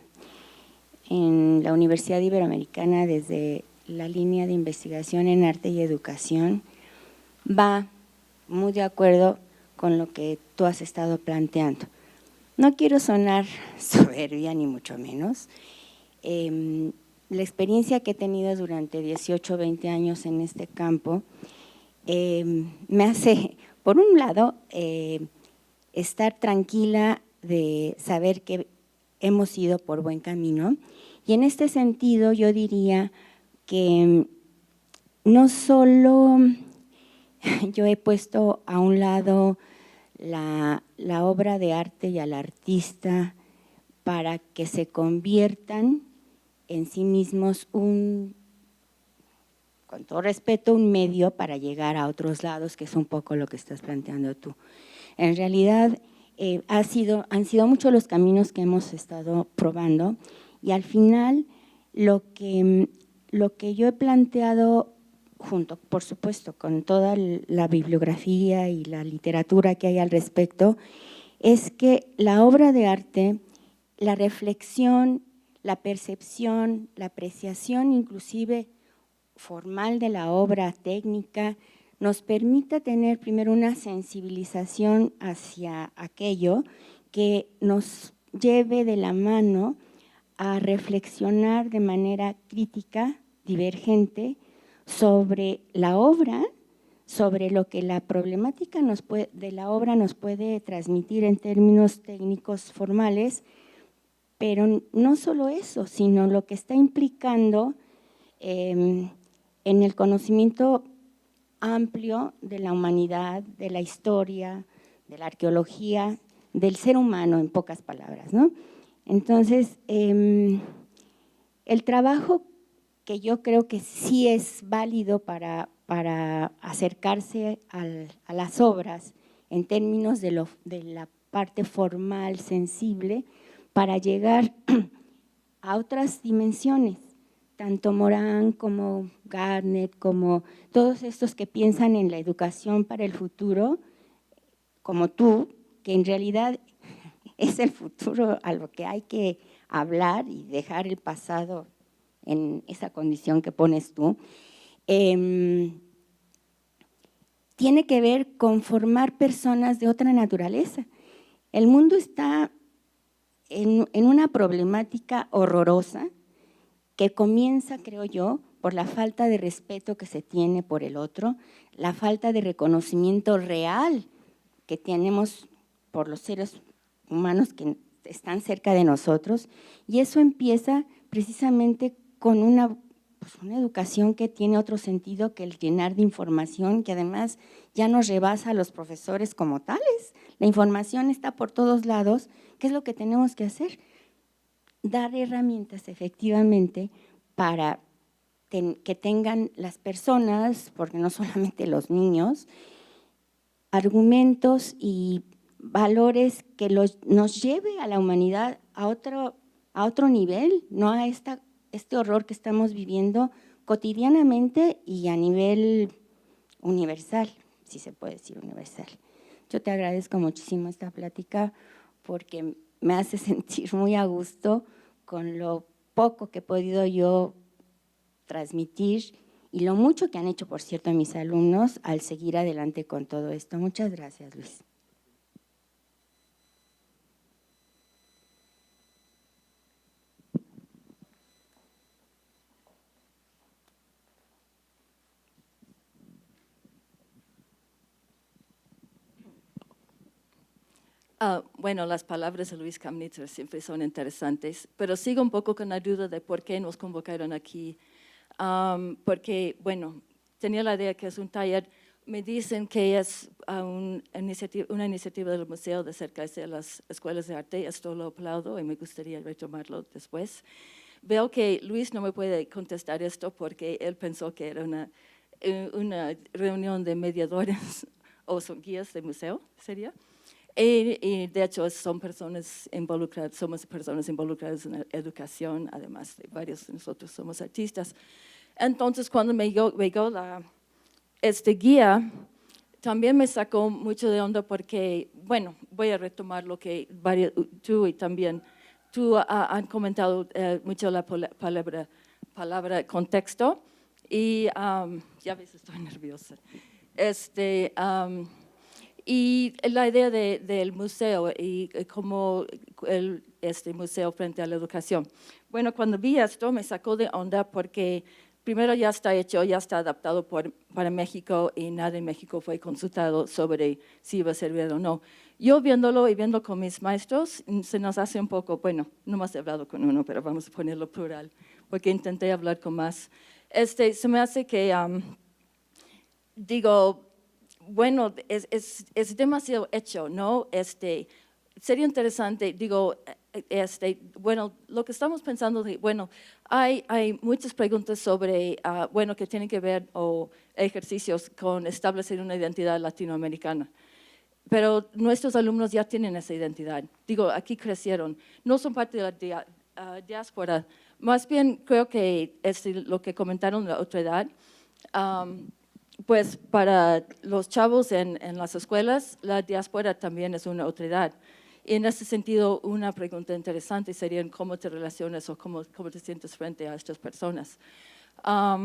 en la Universidad Iberoamericana desde la línea de investigación en arte y educación va muy de acuerdo con lo que tú has estado planteando. No quiero sonar soberbia ni mucho menos. La experiencia que he tenido durante 18 o 20 años en este campo me hace, por un lado, estar tranquila de saber que hemos ido por buen camino. Y en este sentido yo diría que no solo yo he puesto a un lado la obra de arte y al artista para que se conviertan en sí mismos con todo respeto, un medio para llegar a otros lados, que es un poco lo que estás planteando tú. En realidad han sido muchos los caminos que hemos estado probando y al final lo que yo he planteado junto, por supuesto, con toda la bibliografía y la literatura que hay al respecto, es que la obra de arte, la reflexión, la percepción, la apreciación inclusive formal de la obra técnica, nos permita tener primero una sensibilización hacia aquello que nos lleve de la mano a reflexionar de manera crítica, divergente, sobre la obra, sobre lo que la problemática de la obra nos puede transmitir en términos técnicos formales, Pero no solo eso, sino lo que está implicando en el conocimiento amplio de la humanidad, de la historia, de la arqueología, del ser humano, en pocas palabras, ¿no? Entonces, el trabajo que yo creo que sí es válido para acercarse a las obras en términos de la parte formal, sensible, para llegar a otras dimensiones, tanto Morán como Garnet, como todos estos que piensan en la educación para el futuro, como tú, que en realidad es el futuro a lo que hay que hablar y dejar el pasado en esa condición que pones tú, tiene que ver con formar personas de otra naturaleza. El mundo está en una problemática horrorosa que comienza, creo yo, por la falta de respeto que se tiene por el otro, la falta de reconocimiento real que tenemos por los seres humanos que están cerca de nosotros, y eso empieza precisamente con una educación que tiene otro sentido que el llenar de información, que además ya nos rebasa a los profesores como tales. La información está por todos lados. ¿Qué es lo que tenemos que hacer? Dar herramientas efectivamente para que tengan las personas, porque no solamente los niños, argumentos y valores que nos lleve a la humanidad a otro nivel, no a este horror que estamos viviendo cotidianamente y a nivel universal, si se puede decir universal. Yo te agradezco muchísimo esta plática porque me hace sentir muy a gusto con lo poco que he podido yo transmitir y lo mucho que han hecho, por cierto, mis alumnos al seguir adelante con todo esto. Muchas gracias, Luis. Bueno, las palabras de Luis Kamnitzer siempre son interesantes, pero sigo un poco con la duda de por qué nos convocaron aquí. Porque, bueno, tenía la idea que es un taller, me dicen que es una iniciativa del museo de acercarse a las escuelas de arte, esto lo aplaudo y me gustaría retomarlo después. Veo que Luis no me puede contestar esto porque él pensó que era una reunión de mediadores o son guías de museo, ¿sería? Y de hecho somos personas involucradas en la educación, además de varios de nosotros somos artistas. Entonces, cuando me llegó este guía, también me sacó mucho de onda porque, bueno, voy a retomar lo que tú y también tú han comentado mucho la palabra contexto y ya ves, estoy nerviosa. Y la idea del museo y cómo este museo frente a la educación. Bueno, cuando vi esto me sacó de onda porque primero ya está hecho, ya está adaptado para México y nadie en México fue consultado sobre si iba a servir o no. Yo viéndolo y viendo con mis maestros, se nos hace un poco, bueno, no más he hablado con uno, pero vamos a ponerlo plural, porque intenté hablar con más. Se me hace que, digo, bueno, es demasiado hecho, ¿no? Sería interesante, digo, bueno, lo que estamos pensando, bueno, hay muchas preguntas sobre, bueno, que tienen que ver o ejercicios con establecer una identidad latinoamericana. Pero nuestros alumnos ya tienen esa identidad. Digo, aquí crecieron, no son parte de la diáspora. Más bien creo que lo que comentaron la otra edad, pues para los chavos en las escuelas, la diáspora también es una otredad. Y en ese sentido, una pregunta interesante sería cómo te relacionas o cómo te sientes frente a estas personas. A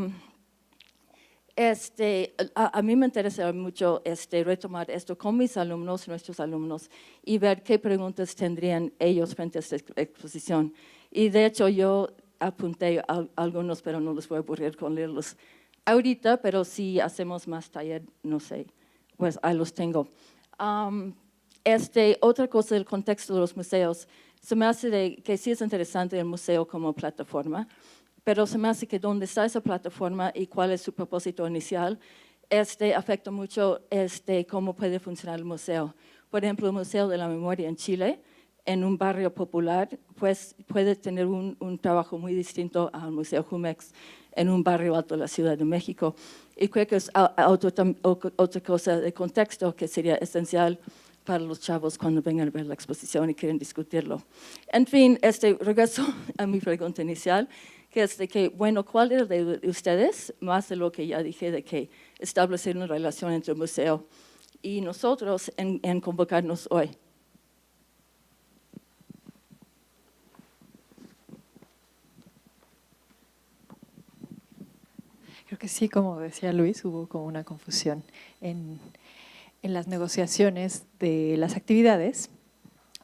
mí me interesa mucho retomar esto con mis alumnos, nuestros alumnos, y ver qué preguntas tendrían ellos frente a esta exposición. Y de hecho yo apunté algunos, pero no les voy a aburrir con leerlos ahorita, pero si hacemos más taller, no sé, pues ahí los tengo. Otra cosa del contexto de los museos, se me hace que sí es interesante el museo como plataforma, pero se me hace que dónde está esa plataforma y cuál es su propósito inicial, afecta mucho cómo puede funcionar el museo. Por ejemplo, el Museo de la Memoria en Chile, en un barrio popular, pues puede tener un trabajo muy distinto al Museo Jumex en un barrio alto de la Ciudad de México. Y creo que es otra cosa de contexto que sería esencial para los chavos cuando vengan a ver la exposición y quieren discutirlo. En fin, regreso a mi pregunta inicial, que es bueno, ¿cuál es de ustedes, más de lo que ya dije, de que establecer una relación entre el museo y nosotros en convocarnos hoy? Creo que sí, como decía Luis, hubo como una confusión en las negociaciones de las actividades,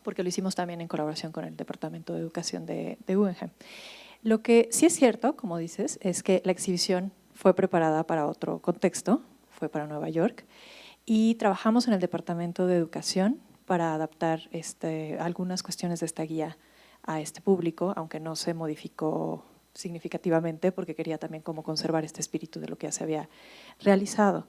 porque lo hicimos también en colaboración con el Departamento de Educación de Guggenheim. Lo que sí es cierto, como dices, es que la exhibición fue preparada para otro contexto, fue para Nueva York, y trabajamos en el Departamento de Educación para adaptar algunas cuestiones de esta guía a este público, aunque no se modificó significativamente porque quería también como conservar este espíritu de lo que ya se había realizado.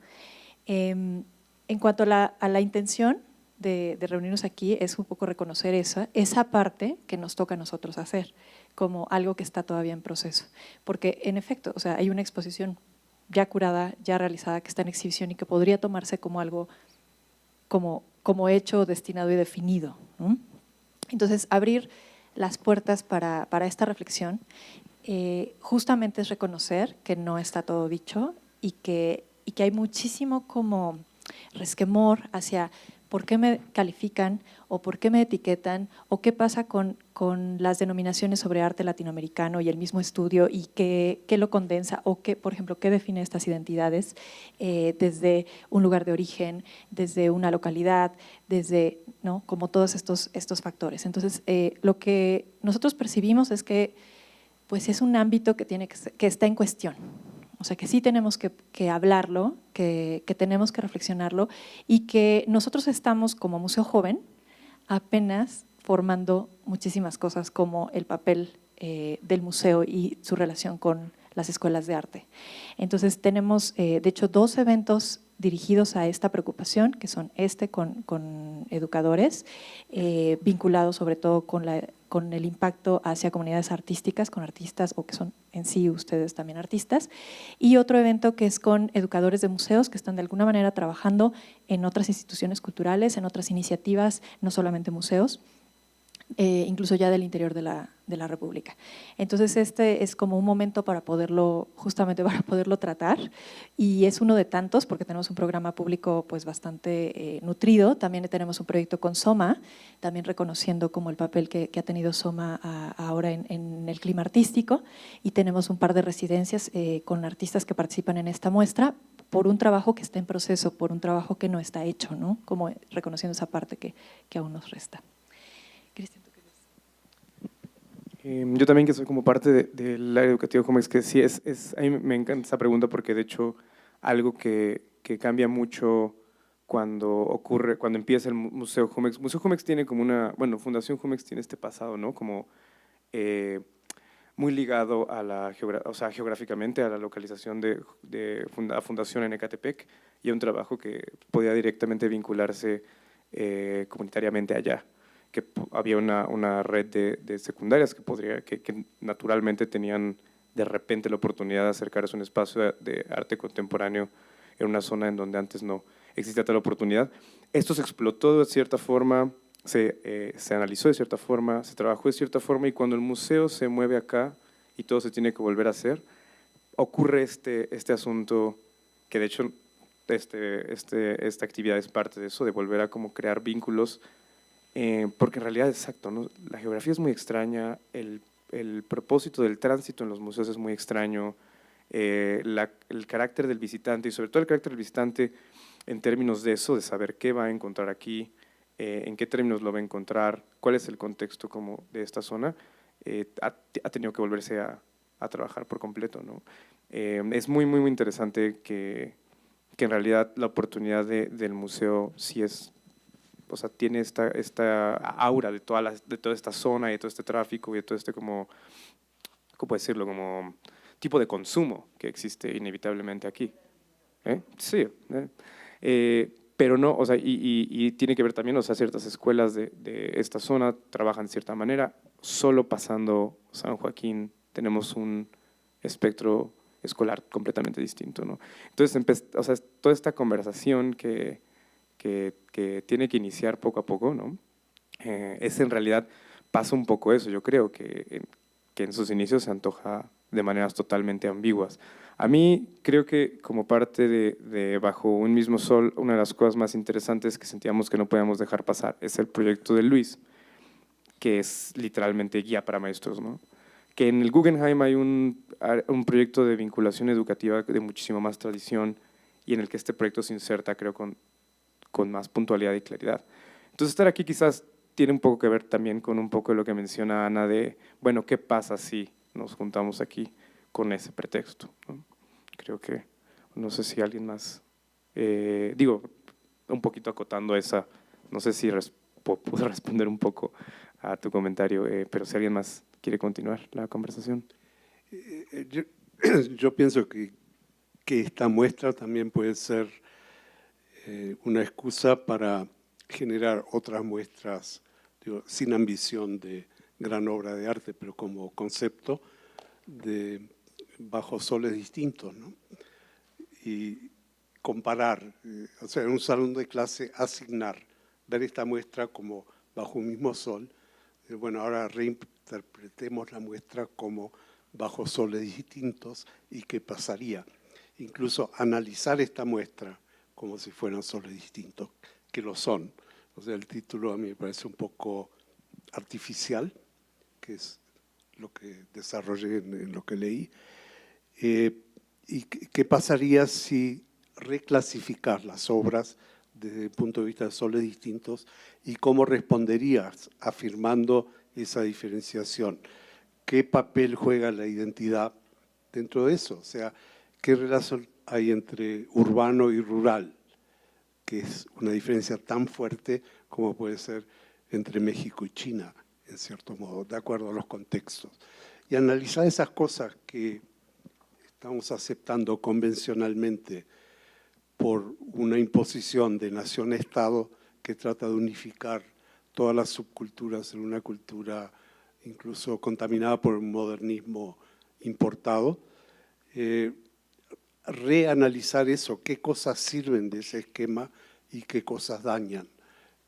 En cuanto a la intención de reunirnos aquí, es un poco reconocer esa parte que nos toca a nosotros hacer, como algo que está todavía en proceso. Porque en efecto, o sea, hay una exposición ya curada, ya realizada, que está en exhibición y que podría tomarse como algo como hecho, destinado y definido, ¿no? Entonces, abrir las puertas para esta reflexión justamente es reconocer que no está todo dicho y que hay muchísimo como resquemor hacia por qué me califican o por qué me etiquetan o qué pasa con las denominaciones sobre arte latinoamericano y el mismo estudio y qué lo condensa o qué, por ejemplo, qué define estas identidades desde un lugar de origen, desde una localidad, desde, ¿no?, como todos estos factores. Entonces, lo que nosotros percibimos es que pues es un ámbito que está en cuestión. O sea, que sí tenemos que hablarlo, que tenemos que reflexionarlo y que nosotros estamos como Museo Joven apenas formando muchísimas cosas como el papel del museo y su relación con las escuelas de arte. Entonces tenemos, de hecho, 2 eventos dirigidos a esta preocupación, que son con educadores, vinculados sobre todo con el impacto hacia comunidades artísticas, con artistas o que son en sí ustedes también artistas, y otro evento que es con educadores de museos que están de alguna manera trabajando en otras instituciones culturales, en otras iniciativas, no solamente museos, incluso ya del interior de la República. Entonces este es como un momento para poderlo, justamente para poderlo tratar, y es uno de tantos porque tenemos un programa público pues bastante nutrido. También tenemos un proyecto con Soma, también reconociendo como el papel que ha tenido Soma ahora en el clima artístico, y tenemos un par de residencias con artistas que participan en esta muestra por un trabajo que está en proceso, por un trabajo que no está hecho, ¿no?, como reconociendo esa parte que aún nos resta. Cristian, ¿tú qué dices? Yo también, que soy como parte del área educativa Jumex, que sí a mí me encanta esa pregunta porque de hecho algo que cambia mucho cuando empieza el Museo Jumex. Museo Jumex tiene como Fundación Jumex tiene este pasado, ¿no? Como muy ligado a geográficamente a la localización de la fundación en Ecatepec y a un trabajo que podía directamente vincularse comunitariamente allá, que había una red de secundarias que naturalmente tenían de repente la oportunidad de acercarse a un espacio de arte contemporáneo en una zona en donde antes no existía tal oportunidad. Esto se explotó de cierta forma, se analizó de cierta forma, se trabajó de cierta forma, y cuando el museo se mueve acá y todo se tiene que volver a hacer, ocurre este asunto que de hecho esta actividad es parte de eso, de volver a como crear vínculos. Porque en realidad, exacto, ¿no?, la geografía es muy extraña, el propósito del tránsito en los museos es muy extraño, el carácter del visitante, y sobre todo el carácter del visitante en términos de eso, de saber qué va a encontrar aquí, en qué términos lo va a encontrar, cuál es el contexto como de esta zona, ha tenido que volverse a trabajar por completo, ¿no? Es muy interesante que en realidad la oportunidad del museo sí es o sea, tiene esta aura de toda esta zona y de todo este tráfico y de todo este como, ¿cómo puedo decirlo? Como tipo de consumo que existe inevitablemente aquí. Sí. Pero no, o sea, y tiene que ver también, o sea, ciertas escuelas de esta zona trabajan de cierta manera. Solo pasando San Joaquín tenemos un espectro escolar completamente distinto, ¿no? Entonces, o sea, toda esta conversación que tiene que iniciar poco a poco, ¿no? Es en realidad, pasa un poco eso, yo creo que en sus inicios se antoja de maneras totalmente ambiguas. A mí creo que como parte de Bajo un mismo sol, una de las cosas más interesantes que sentíamos que no podíamos dejar pasar es el proyecto de Luis, que es literalmente guía para maestros, ¿no? Que en el Guggenheim hay un proyecto de vinculación educativa de muchísima más tradición y en el que este proyecto se inserta, creo, con más puntualidad y claridad. Entonces, estar aquí quizás tiene un poco que ver también con un poco de lo que menciona Ana de, bueno, ¿qué pasa si nos juntamos aquí con ese pretexto, ¿no? Creo que, no sé si alguien más, digo, un poquito acotando esa, no sé si puedo responder un poco a tu comentario, pero si alguien más quiere continuar la conversación. Yo pienso que esta muestra también puede ser una excusa para generar otras muestras, digo, sin ambición de gran obra de arte, pero como concepto de bajo soles distintos, ¿no? Y comparar, o sea, en un salón de clase asignar, ver esta muestra como bajo un mismo sol. Bueno, ahora reinterpretemos la muestra como bajo soles distintos y qué pasaría. Incluso analizar esta muestra como si fueran soles distintos, que lo son. O sea, el título a mí me parece un poco artificial, que es lo que desarrollé en lo que leí. ¿Y qué pasaría si reclasificar las obras desde el punto de vista de soles distintos y cómo responderías afirmando esa diferenciación? ¿Qué papel juega la identidad dentro de eso? O sea, ¿qué relación hay entre urbano y rural? Que es una diferencia tan fuerte como puede ser entre México y China, en cierto modo, de acuerdo a los contextos. Y analizar esas cosas que estamos aceptando convencionalmente por una imposición de nación-estado que trata de unificar todas las subculturas en una cultura incluso contaminada por un modernismo importado. Reanalizar eso, qué cosas sirven de ese esquema y qué cosas dañan,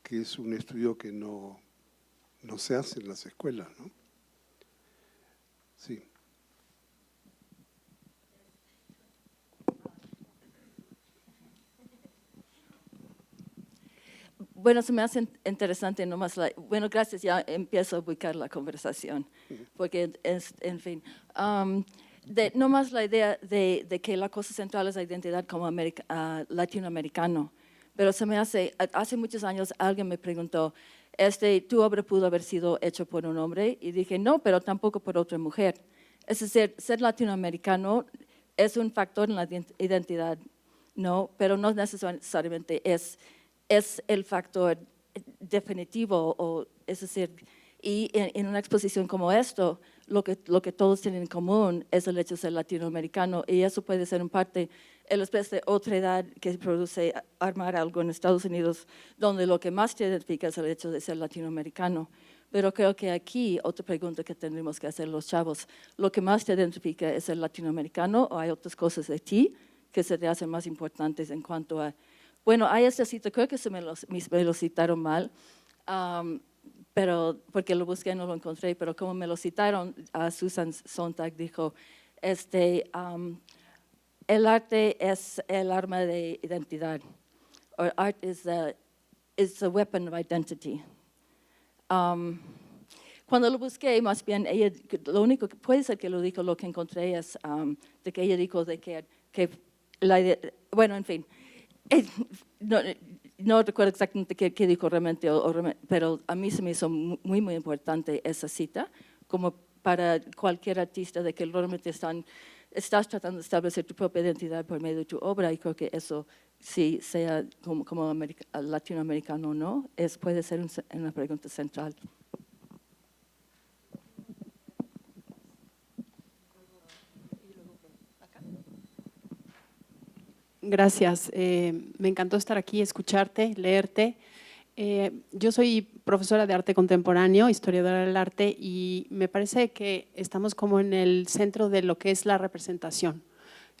que es un estudio que no se hace en las escuelas, ¿no? Sí. Bueno, se me hace interesante nomás, bueno, gracias, ya empiezo a ubicar la conversación, porque en fin, nomás la idea de que la cosa central es la identidad como latinoamericano, pero se me hace muchos años alguien me preguntó, ¿tu obra pudo haber sido hecho por un hombre? Y dije, no, pero tampoco por otra mujer. Es decir, ser latinoamericano es un factor en la identidad, ¿no? Pero no necesariamente es el factor definitivo, es decir, y en una exposición como esto, lo que todos tienen en común es el hecho de ser latinoamericano, y eso puede ser en parte la especie de otredad que produce armar algo en Estados Unidos, donde lo que más te identifica es el hecho de ser latinoamericano. Pero creo que aquí, otra pregunta que tendremos que hacer los chavos, ¿lo que más te identifica es el latinoamericano o hay otras cosas de ti que se te hacen más importantes en cuanto a... Bueno, hay esta cita, creo que me lo citaron mal, pero porque lo busqué no lo encontré, pero como me lo citaron, Susan Sontag dijo, el arte es el arma de identidad, or art is the weapon of identity. Cuando lo busqué, más bien, lo único que puede ser que lo dijo, lo que encontré es de que ella dijo de que bueno, en fin, no recuerdo exactamente qué dijo realmente, pero a mí se me hizo muy, muy importante esa cita, como para cualquier artista, de que realmente están estás tratando de establecer tu propia identidad por medio de tu obra y creo que eso, si sea como latinoamericano o no, puede ser una pregunta central. Gracias. Me encantó estar aquí, escucharte, leerte. Yo soy profesora de arte contemporáneo, historiadora del arte, y me parece que estamos como en el centro de lo que es la representación.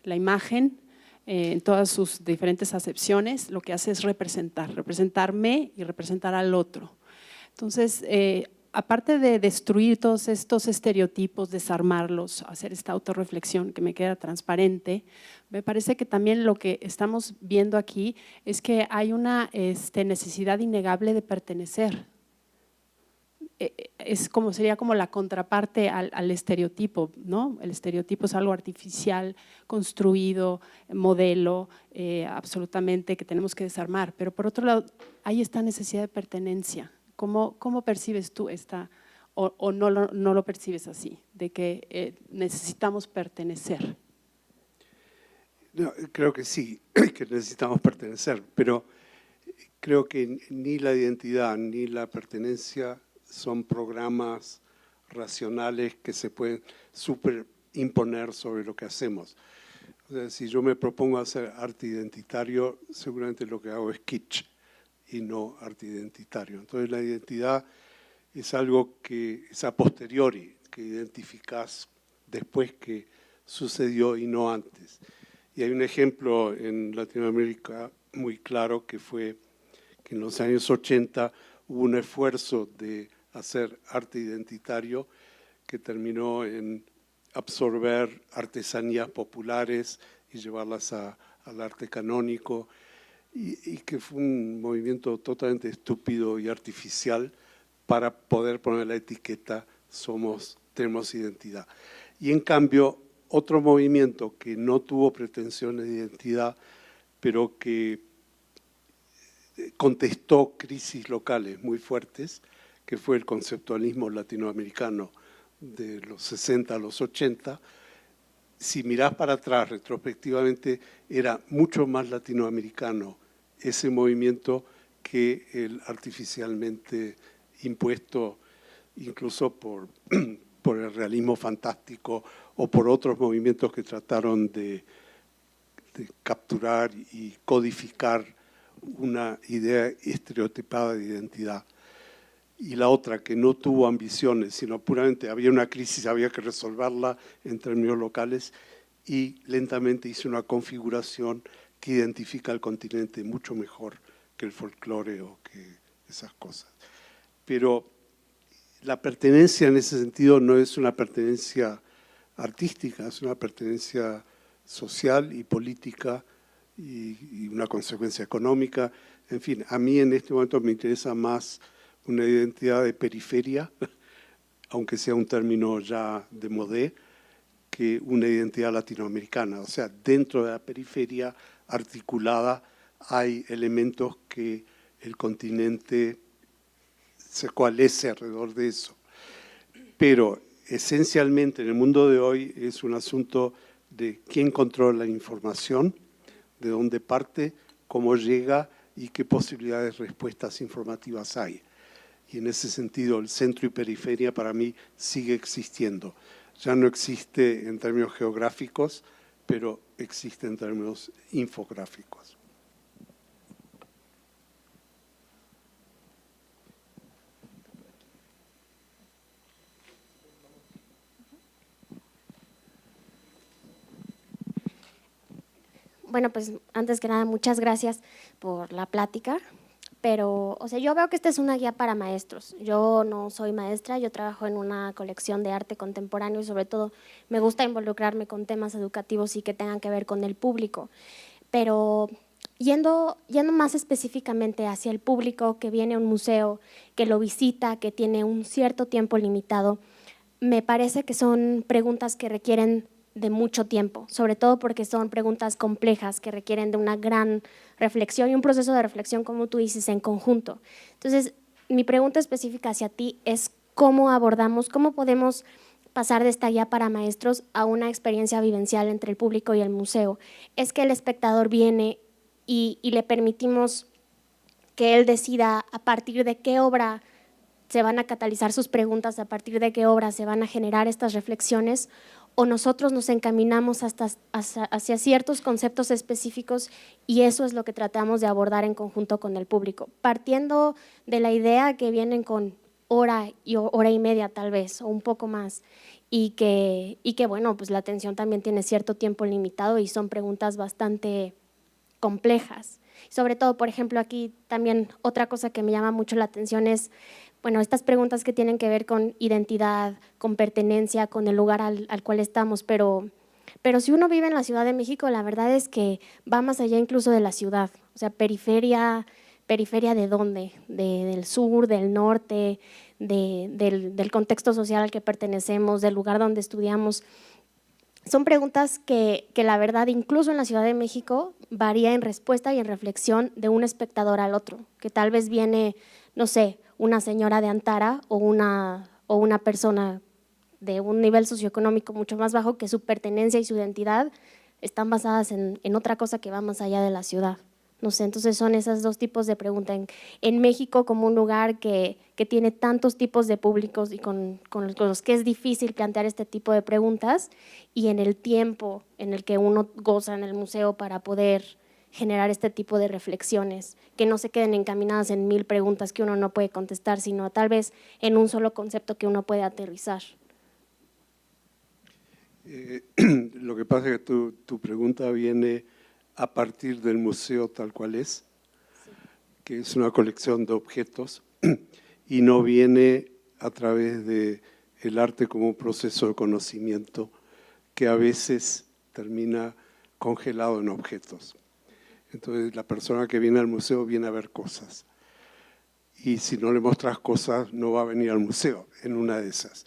La imagen, en todas sus diferentes acepciones, lo que hace es representarme y representar al otro. Entonces, aparte de destruir todos estos estereotipos, desarmarlos, hacer esta autorreflexión que me queda transparente, me parece que también lo que estamos viendo aquí es que hay una necesidad innegable de pertenecer. Sería como la contraparte al estereotipo, ¿no? El estereotipo es algo artificial, construido, modelo, absolutamente que tenemos que desarmar. Pero por otro lado, hay esta necesidad de pertenencia. ¿Cómo percibes tú esta, o no lo percibes así, de que necesitamos pertenecer? No, creo que sí, que necesitamos pertenecer, pero creo que ni la identidad ni la pertenencia son programas racionales que se pueden superimponer sobre lo que hacemos. O sea, si yo me propongo hacer arte identitario, seguramente lo que hago es kitsch y no arte identitario. Entonces la identidad es algo que es a posteriori, que identificás después que sucedió y no antes. Y hay un ejemplo en Latinoamérica muy claro que fue que en los años 80 hubo un esfuerzo de hacer arte identitario que terminó en absorber artesanías populares y llevarlas al arte canónico, y que fue un movimiento totalmente estúpido y artificial para poder poner la etiqueta tenemos identidad. Y en cambio, otro movimiento que no tuvo pretensiones de identidad, pero que contestó crisis locales muy fuertes, que fue el conceptualismo latinoamericano de los 60 a los 80, si mirás para atrás retrospectivamente, era mucho más latinoamericano ese movimiento que el artificialmente impuesto incluso por el realismo fantástico o por otros movimientos que trataron de capturar y codificar una idea estereotipada de identidad. Y la otra, que no tuvo ambiciones, sino puramente había una crisis, había que resolverla en términos locales, y lentamente hizo una configuración que identifica al continente mucho mejor que el folclore o que esas cosas. Pero la pertenencia en ese sentido no es una pertenencia artística, es una pertenencia social y política y una consecuencia económica. En fin, a mí en este momento me interesa más una identidad de periferia, aunque sea un término ya de modé, que una identidad latinoamericana. O sea, dentro de la periferia articulada hay elementos que el continente se coalesce alrededor de eso. Pero esencialmente en el mundo de hoy es un asunto de quién controla la información, de dónde parte, cómo llega y qué posibilidades de respuestas informativas hay. Y en ese sentido el centro y periferia para mí sigue existiendo. Ya no existe en términos geográficos, pero existe en términos infográficos. Bueno, pues antes que nada, muchas gracias por la plática, pero o sea, yo veo que esta es una guía para maestros. Yo no soy maestra, yo trabajo en una colección de arte contemporáneo y sobre todo me gusta involucrarme con temas educativos y que tengan que ver con el público. Pero yendo más específicamente hacia el público que viene a un museo, que lo visita, que tiene un cierto tiempo limitado, me parece que son preguntas que requieren de mucho tiempo, sobre todo porque son preguntas complejas que requieren de una gran reflexión y un proceso de reflexión, como tú dices, en conjunto. Entonces, mi pregunta específica hacia ti es cómo abordamos, cómo podemos pasar de esta guía para maestros a una experiencia vivencial entre el público y el museo es que el espectador viene y le permitimos que él decida a partir de qué obra se van a catalizar sus preguntas, a partir de qué obra se van a generar estas reflexiones, o nosotros nos encaminamos hacia ciertos conceptos específicos, y eso es lo que tratamos de abordar en conjunto con el público, partiendo de la idea que vienen con hora y media tal vez, o un poco más, y que bueno, pues la atención también tiene cierto tiempo limitado y son preguntas bastante complejas. Sobre todo, por ejemplo, aquí también otra cosa que me llama mucho la atención es, bueno, estas preguntas que tienen que ver con identidad, con pertenencia, con el lugar al cual estamos, pero si uno vive en la Ciudad de México, la verdad es que va más allá incluso de la ciudad, o sea, periferia ¿de dónde? Del sur, del norte, del contexto social al que pertenecemos, del lugar donde estudiamos. Son preguntas que la verdad, incluso en la Ciudad de México, varía en respuesta y en reflexión de un espectador al otro, que tal vez viene, no sé, una señora de Antara o una persona de un nivel socioeconómico mucho más bajo, que su pertenencia y su identidad están basadas en otra cosa que va más allá de la ciudad. No sé, entonces son esos dos tipos de preguntas. En México, como un lugar que tiene tantos tipos de públicos y con los que es difícil plantear este tipo de preguntas, y en el tiempo en el que uno goza en el museo para poder generar este tipo de reflexiones, que no se queden encaminadas en 1000 preguntas que uno no puede contestar, sino tal vez en un solo concepto que uno puede aterrizar. Lo que pasa es que tu pregunta viene a partir del museo tal cual es, sí, que es una colección de objetos, y no viene a través del arte como un proceso de conocimiento que a veces termina congelado en objetos. Entonces la persona que viene al museo viene a ver cosas, y si no le mostras cosas no va a venir al museo en una de esas.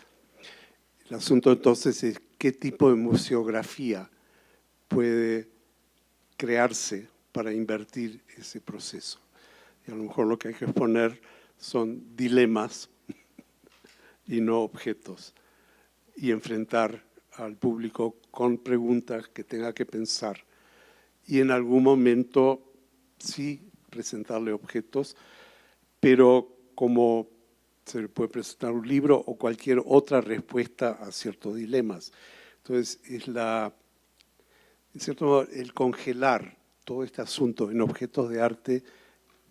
El asunto entonces es qué tipo de museografía puede crearse para invertir ese proceso. Y a lo mejor lo que hay que exponer son dilemas y no objetos, y enfrentar al público con preguntas que tenga que pensar, y en algún momento sí presentarle objetos, pero como se le puede presentar un libro o cualquier otra respuesta a ciertos dilemas. Entonces, en cierto modo, el congelar todo este asunto en objetos de arte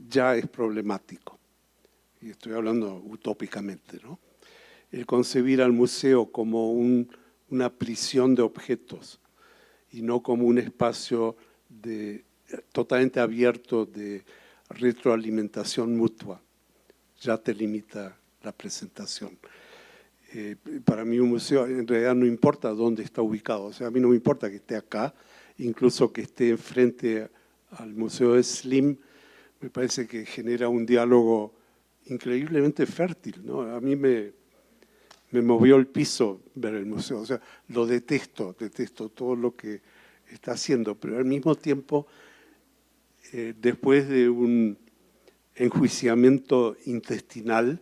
ya es problemático. Y estoy hablando utópicamente, ¿no? El concebir al museo como una prisión de objetos y no como un espacio totalmente abierto de retroalimentación mutua, ya te limita la presentación. Para mí un museo en realidad no importa dónde está ubicado, o sea, a mí no me importa que esté acá, incluso que esté frente al Museo de Slim, me parece que genera un diálogo increíblemente fértil, ¿no? A mí me movió el piso ver el museo, o sea, lo detesto todo lo que está haciendo, pero al mismo tiempo, después de un enjuiciamiento intestinal,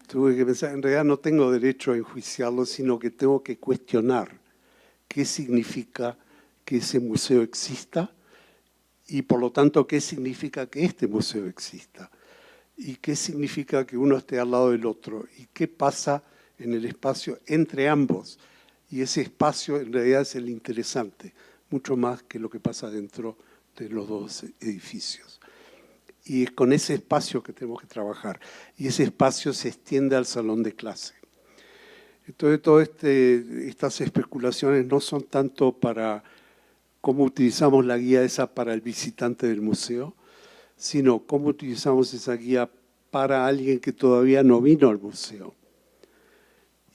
tuve que pensar, en realidad no tengo derecho a enjuiciarlo, sino que tengo que cuestionar qué significa que ese museo exista y por lo tanto qué significa que este museo exista y qué significa que uno esté al lado del otro y qué pasa en el espacio entre ambos. Y ese espacio en realidad es el interesante, mucho más que lo que pasa dentro de los dos edificios. Y es con ese espacio que tenemos que trabajar. Y ese espacio se extiende al salón de clase. Entonces, todas estas especulaciones no son tanto para cómo utilizamos la guía esa para el visitante del museo, sino cómo utilizamos esa guía para alguien que todavía no vino al museo.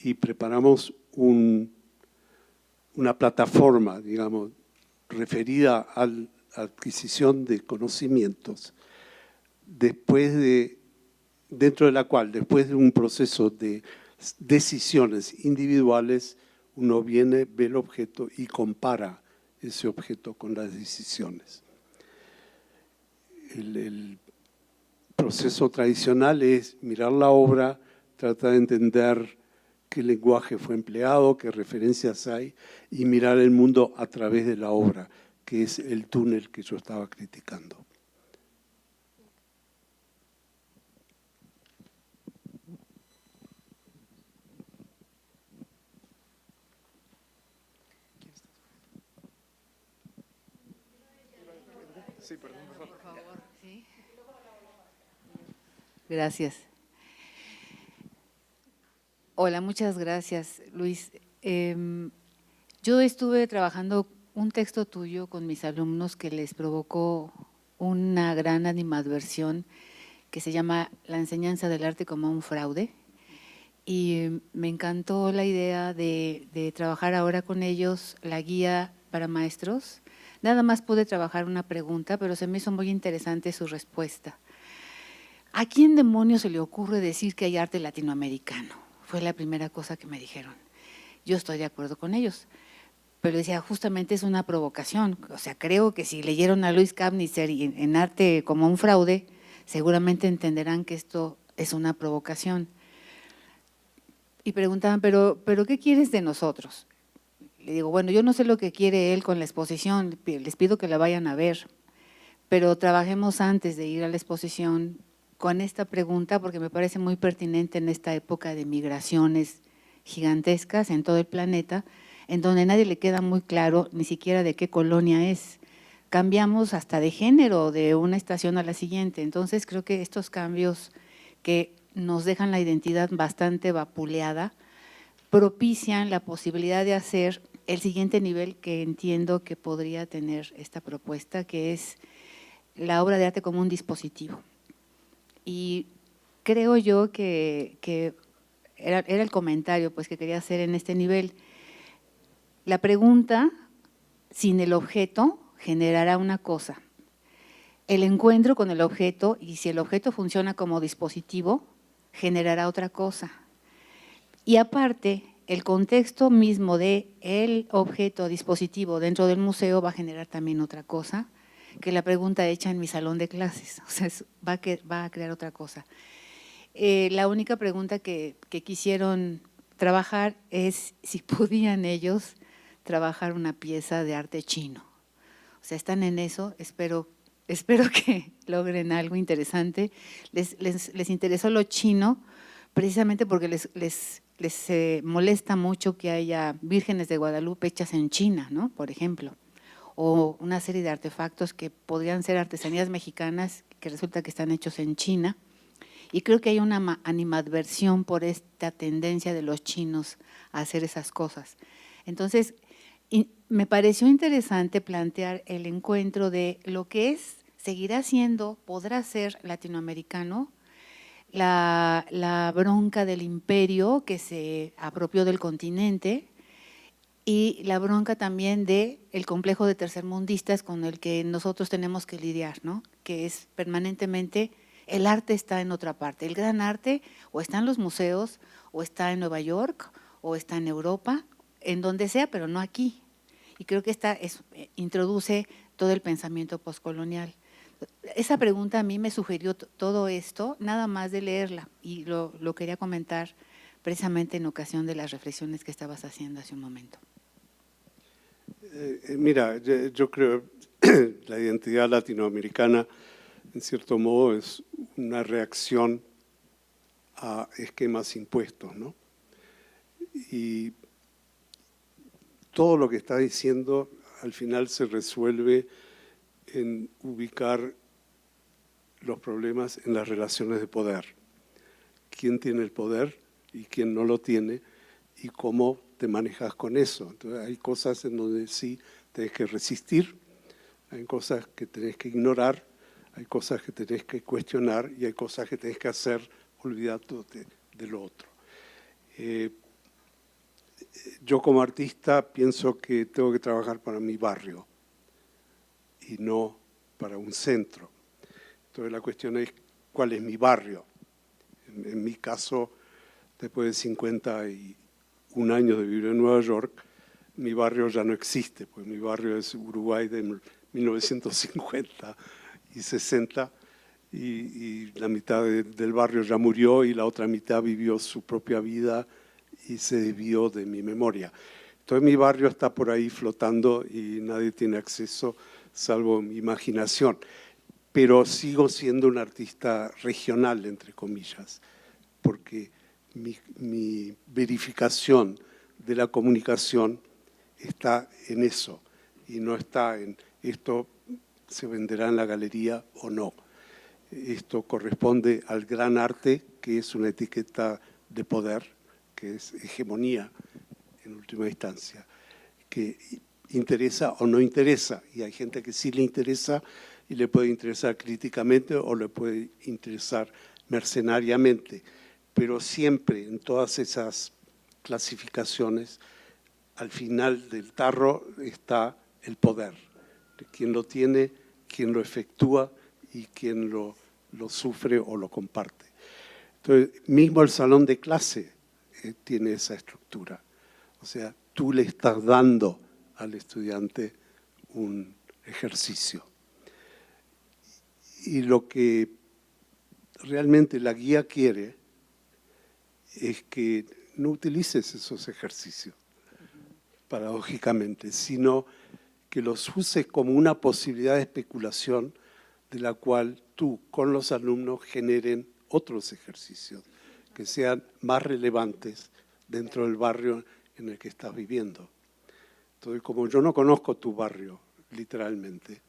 Y preparamos una plataforma, digamos, referida a la adquisición de conocimientos, dentro de la cual, después de un proceso de decisiones individuales, uno viene, ve el objeto y compara ese objeto con las decisiones. El proceso tradicional es mirar la obra, tratar de entender qué lenguaje fue empleado, qué referencias hay, y mirar el mundo a través de la obra, que es el túnel que yo estaba criticando. Sí, perdón, por favor. ¿Sí? Gracias. Hola, muchas gracias, Luis. Yo estuve trabajando un texto tuyo con mis alumnos que les provocó una gran animadversión que se llama La enseñanza del arte como un fraude. Y me encantó la idea de trabajar ahora con ellos la guía para maestros. Nada más pude trabajar una pregunta, pero se me hizo muy interesante su respuesta. ¿A quién demonios se le ocurre decir que hay arte latinoamericano? Fue la primera cosa que me dijeron. Yo estoy de acuerdo con ellos, pero decía, justamente es una provocación. O sea, creo que si leyeron a Luis Kamnitzer en Arte como un fraude, seguramente entenderán que esto es una provocación. Y preguntaban, ¿pero qué quieres de nosotros? Le digo, bueno, yo no sé lo que quiere él con la exposición, les pido que la vayan a ver, pero trabajemos antes de ir a la exposición con esta pregunta porque me parece muy pertinente en esta época de migraciones gigantescas en todo el planeta, en donde a nadie le queda muy claro ni siquiera de qué colonia es. Cambiamos hasta de género de una estación a la siguiente, entonces creo que estos cambios que nos dejan la identidad bastante vapuleada propician la posibilidad de hacer el siguiente nivel que entiendo que podría tener esta propuesta, que es la obra de arte como un dispositivo. Y creo yo que era el comentario pues, que quería hacer en este nivel. La pregunta, sin el objeto, generará una cosa. El encuentro con el objeto, y si el objeto funciona como dispositivo, generará otra cosa. Y aparte, el contexto mismo del objeto dispositivo dentro del museo va a generar también otra cosa, que la pregunta hecha en mi salón de clases, o sea, va a crear otra cosa. La única pregunta que quisieron trabajar es si podían ellos trabajar una pieza de arte chino. O sea, están en eso, espero que logren algo interesante. Les interesó lo chino precisamente porque les molesta mucho que haya vírgenes de Guadalupe hechas en China, ¿no? Por ejemplo, o una serie de artefactos que podrían ser artesanías mexicanas que resulta que están hechos en China. Y creo que hay una animadversión por esta tendencia de los chinos a hacer esas cosas. Entonces, me pareció interesante plantear el encuentro de lo que seguirá siendo, podrá ser latinoamericano, la bronca del imperio que se apropió del continente y la bronca también del complejo de tercermundistas con el que nosotros tenemos que lidiar, ¿no? Que es permanentemente, el arte está en otra parte, el gran arte o está en los museos, o está en Nueva York, o está en Europa, en donde sea, pero no aquí. Y creo que introduce todo el pensamiento postcolonial. Esa pregunta a mí me sugirió todo esto, nada más de leerla, y lo quería comentar precisamente en ocasión de las reflexiones que estabas haciendo hace un momento. Mira, yo creo que la identidad latinoamericana, en cierto modo, es una reacción a esquemas impuestos, ¿no? Y todo lo que está diciendo al final se resuelve en ubicar los problemas en las relaciones de poder. ¿Quién tiene el poder y quién no lo tiene? Y cómo te manejas con eso. Entonces, hay cosas en donde sí tenés que resistir, hay cosas que tenés que ignorar, hay cosas que tenés que cuestionar y hay cosas que tenés que hacer olvidándote de lo otro. Yo como artista pienso que tengo que trabajar para mi barrio y no para un centro. Entonces la cuestión es, ¿cuál es mi barrio? En mi caso, después de 51 años de vivir en Nueva York, mi barrio ya no existe, pues mi barrio es Uruguay de 1950 y 60, y la mitad del barrio ya murió y la otra mitad vivió su propia vida y se desvió de mi memoria. Todo mi barrio está por ahí flotando y nadie tiene acceso salvo mi imaginación. Pero sigo siendo un artista regional, entre comillas, porque mi verificación de la comunicación está en eso y no está en esto se venderá en la galería o no. Esto corresponde al gran arte, que es una etiqueta de poder, que es hegemonía en última instancia, que interesa o no interesa, y hay gente que sí le interesa y le puede interesar críticamente o le puede interesar mercenariamente, pero siempre en todas esas clasificaciones, al final del tarro está el poder, de quien lo tiene, quien lo efectúa y quien lo sufre o lo comparte. Entonces, mismo el salón de clase tiene esa estructura. O sea, tú le estás dando al estudiante un ejercicio. Y lo que realmente la guía quiere es que no utilices esos ejercicios, paradójicamente, sino que los uses como una posibilidad de especulación de la cual tú con los alumnos generen otros ejercicios que sean más relevantes dentro del barrio en el que estás viviendo. Entonces, como yo no conozco tu barrio, literalmente,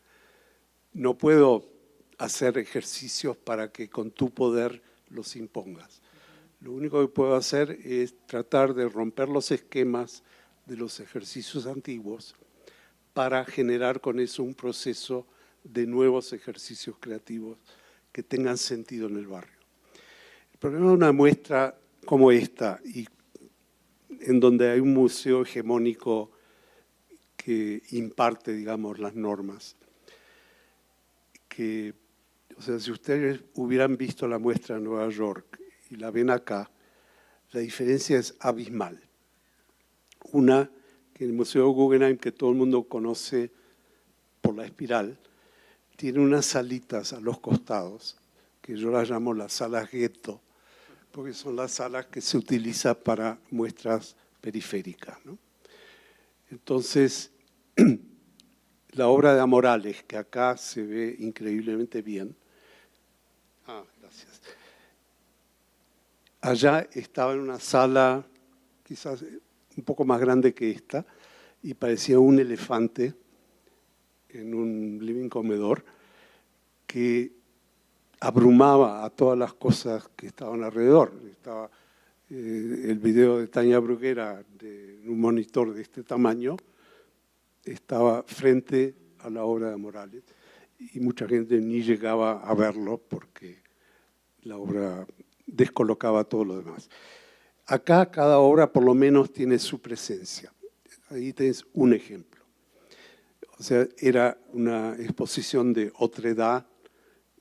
no puedo hacer ejercicios para que con tu poder los impongas. Lo único que puedo hacer es tratar de romper los esquemas de los ejercicios antiguos para generar con eso un proceso de nuevos ejercicios creativos que tengan sentido en el barrio. El problema de una muestra como esta, y en donde hay un museo hegemónico que imparte, digamos, las normas, que, o sea, si ustedes hubieran visto la muestra en Nueva York y la ven acá, la diferencia es abismal. Una, que el Museo Guggenheim, que todo el mundo conoce por la espiral, tiene unas salitas a los costados, que yo las llamo las salas gueto, porque son las salas que se utilizan para muestras periféricas, ¿no? Entonces, la obra de Amorales, que acá se ve increíblemente bien. Gracias. Allá estaba en una sala quizás un poco más grande que esta y parecía un elefante en un living comedor que abrumaba a todas las cosas que estaban alrededor. Estaba el video de Tania Bruguera de un monitor de este tamaño, estaba frente a la obra de Morales y mucha gente ni llegaba a verlo porque la obra descolocaba todo lo demás. Acá cada obra por lo menos tiene su presencia. Ahí tenés un ejemplo. O sea, era una exposición de otredad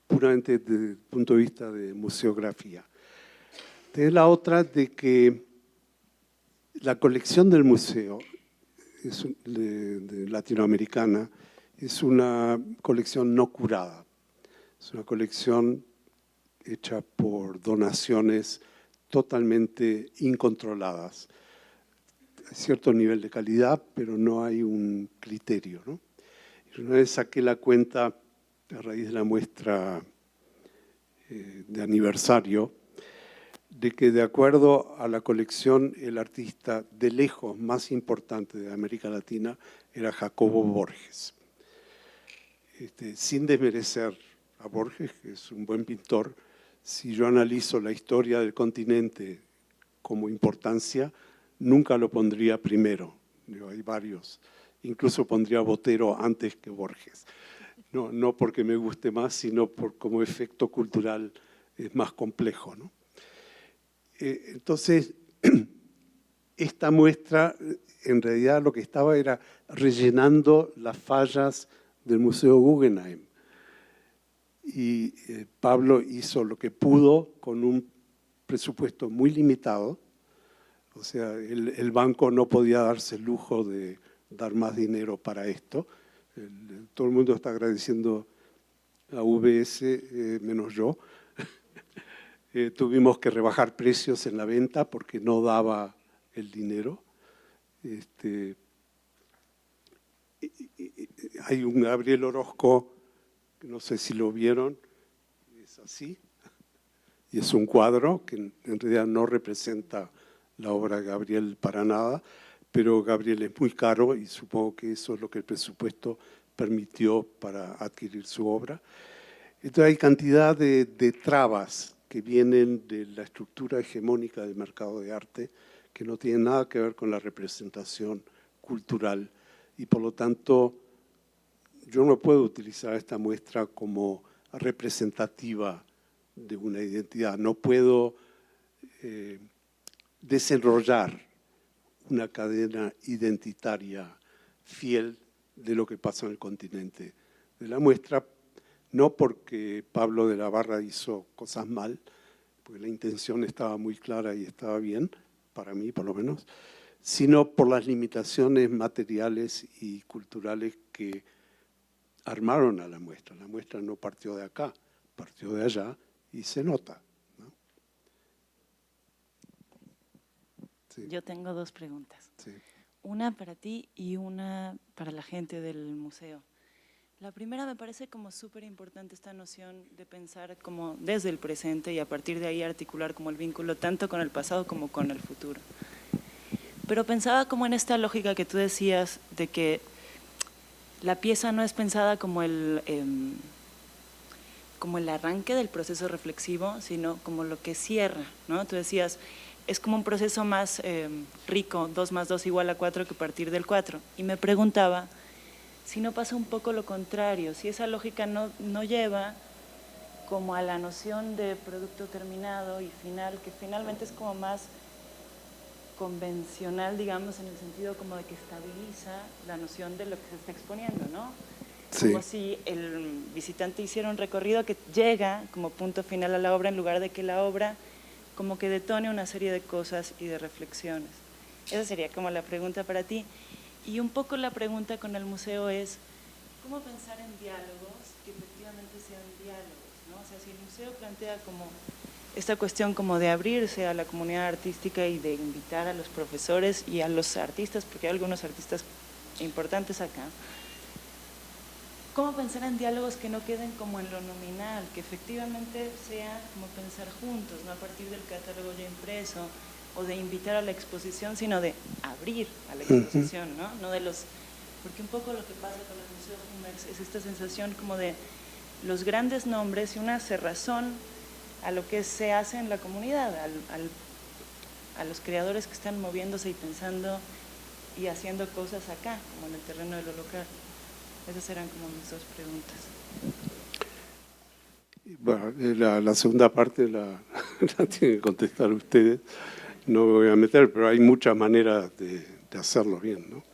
puramente desde el punto de vista de museografía. Tenés la otra de que la colección del museo de latinoamericana es una colección no curada. Es una colección hecha por donaciones totalmente incontroladas. Hay cierto nivel de calidad, pero no hay un criterio, ¿no? Y una vez saqué la cuenta a raíz de la muestra de aniversario, de que de acuerdo a la colección, el artista de lejos más importante de América Latina era Jacobo Borges. Sin desmerecer a Borges, que es un buen pintor, si yo analizo la historia del continente como importancia, nunca lo pondría primero. Hay varios. Incluso pondría a Botero antes que Borges. No porque me guste más, sino por como efecto cultural es más complejo, ¿no? Entonces, esta muestra en realidad lo que estaba era rellenando las fallas del Museo Guggenheim. Y Pablo hizo lo que pudo con un presupuesto muy limitado. O sea, el banco no podía darse el lujo de dar más dinero para esto. Todo el mundo está agradeciendo a UBS, menos yo. Tuvimos que rebajar precios en la venta porque no daba el dinero. Hay un Gabriel Orozco, que no sé si lo vieron, es así, y es un cuadro que en realidad no representa la obra de Gabriel para nada, pero Gabriel es muy caro y supongo que eso es lo que el presupuesto permitió para adquirir su obra. Entonces hay cantidad de trabas que vienen de la estructura hegemónica del mercado de arte que no tienen nada que ver con la representación cultural y por lo tanto yo no puedo utilizar esta muestra como representativa de una identidad, no puedo desenrollar una cadena identitaria fiel de lo que pasa en el continente de la muestra, no porque Pablo de la Barra hizo cosas mal, porque la intención estaba muy clara y estaba bien, para mí por lo menos, sino por las limitaciones materiales y culturales que armaron a la muestra. La muestra no partió de acá, partió de allá y se nota, ¿no? Sí. Yo tengo dos preguntas. Sí. Una para ti y una para la gente del museo. La primera me parece como súper importante esta noción de pensar como desde el presente y a partir de ahí articular como el vínculo tanto con el pasado como con el futuro. Pero pensaba como en esta lógica que tú decías de que la pieza no es pensada como el arranque del proceso reflexivo, sino como lo que cierra, ¿no? Tú decías, es como un proceso más rico, 2 más 2 igual a 4 que partir del 4. Y me preguntaba si no pasa un poco lo contrario, si esa lógica no lleva como a la noción de producto terminado y final, que finalmente es como más convencional, digamos, en el sentido como de que estabiliza la noción de lo que se está exponiendo, ¿no? Sí. Como si el visitante hiciera un recorrido que llega como punto final a la obra en lugar de que la obra como que detone una serie de cosas y de reflexiones. Esa sería como la pregunta para ti. Y un poco la pregunta con el museo es, ¿cómo pensar en diálogos que efectivamente sean diálogos, ¿no? O sea, si el museo plantea como esta cuestión como de abrirse a la comunidad artística y de invitar a los profesores y a los artistas, porque hay algunos artistas importantes acá, ¿cómo pensar en diálogos que no queden como en lo nominal, que efectivamente sea como pensar juntos, no a partir del catálogo ya impreso, o de invitar a la exposición, sino de abrir a la exposición, ¿no? No de los, porque un poco lo que pasa con el Museo Hummers es esta sensación como de los grandes nombres y una cerrazón a lo que se hace en la comunidad, a los creadores que están moviéndose y pensando y haciendo cosas acá, como en el terreno de lo local. Esas eran como mis dos preguntas. Bueno, la segunda parte la tienen que contestar ustedes. No me voy a meter, pero hay muchas maneras de hacerlo bien, ¿no?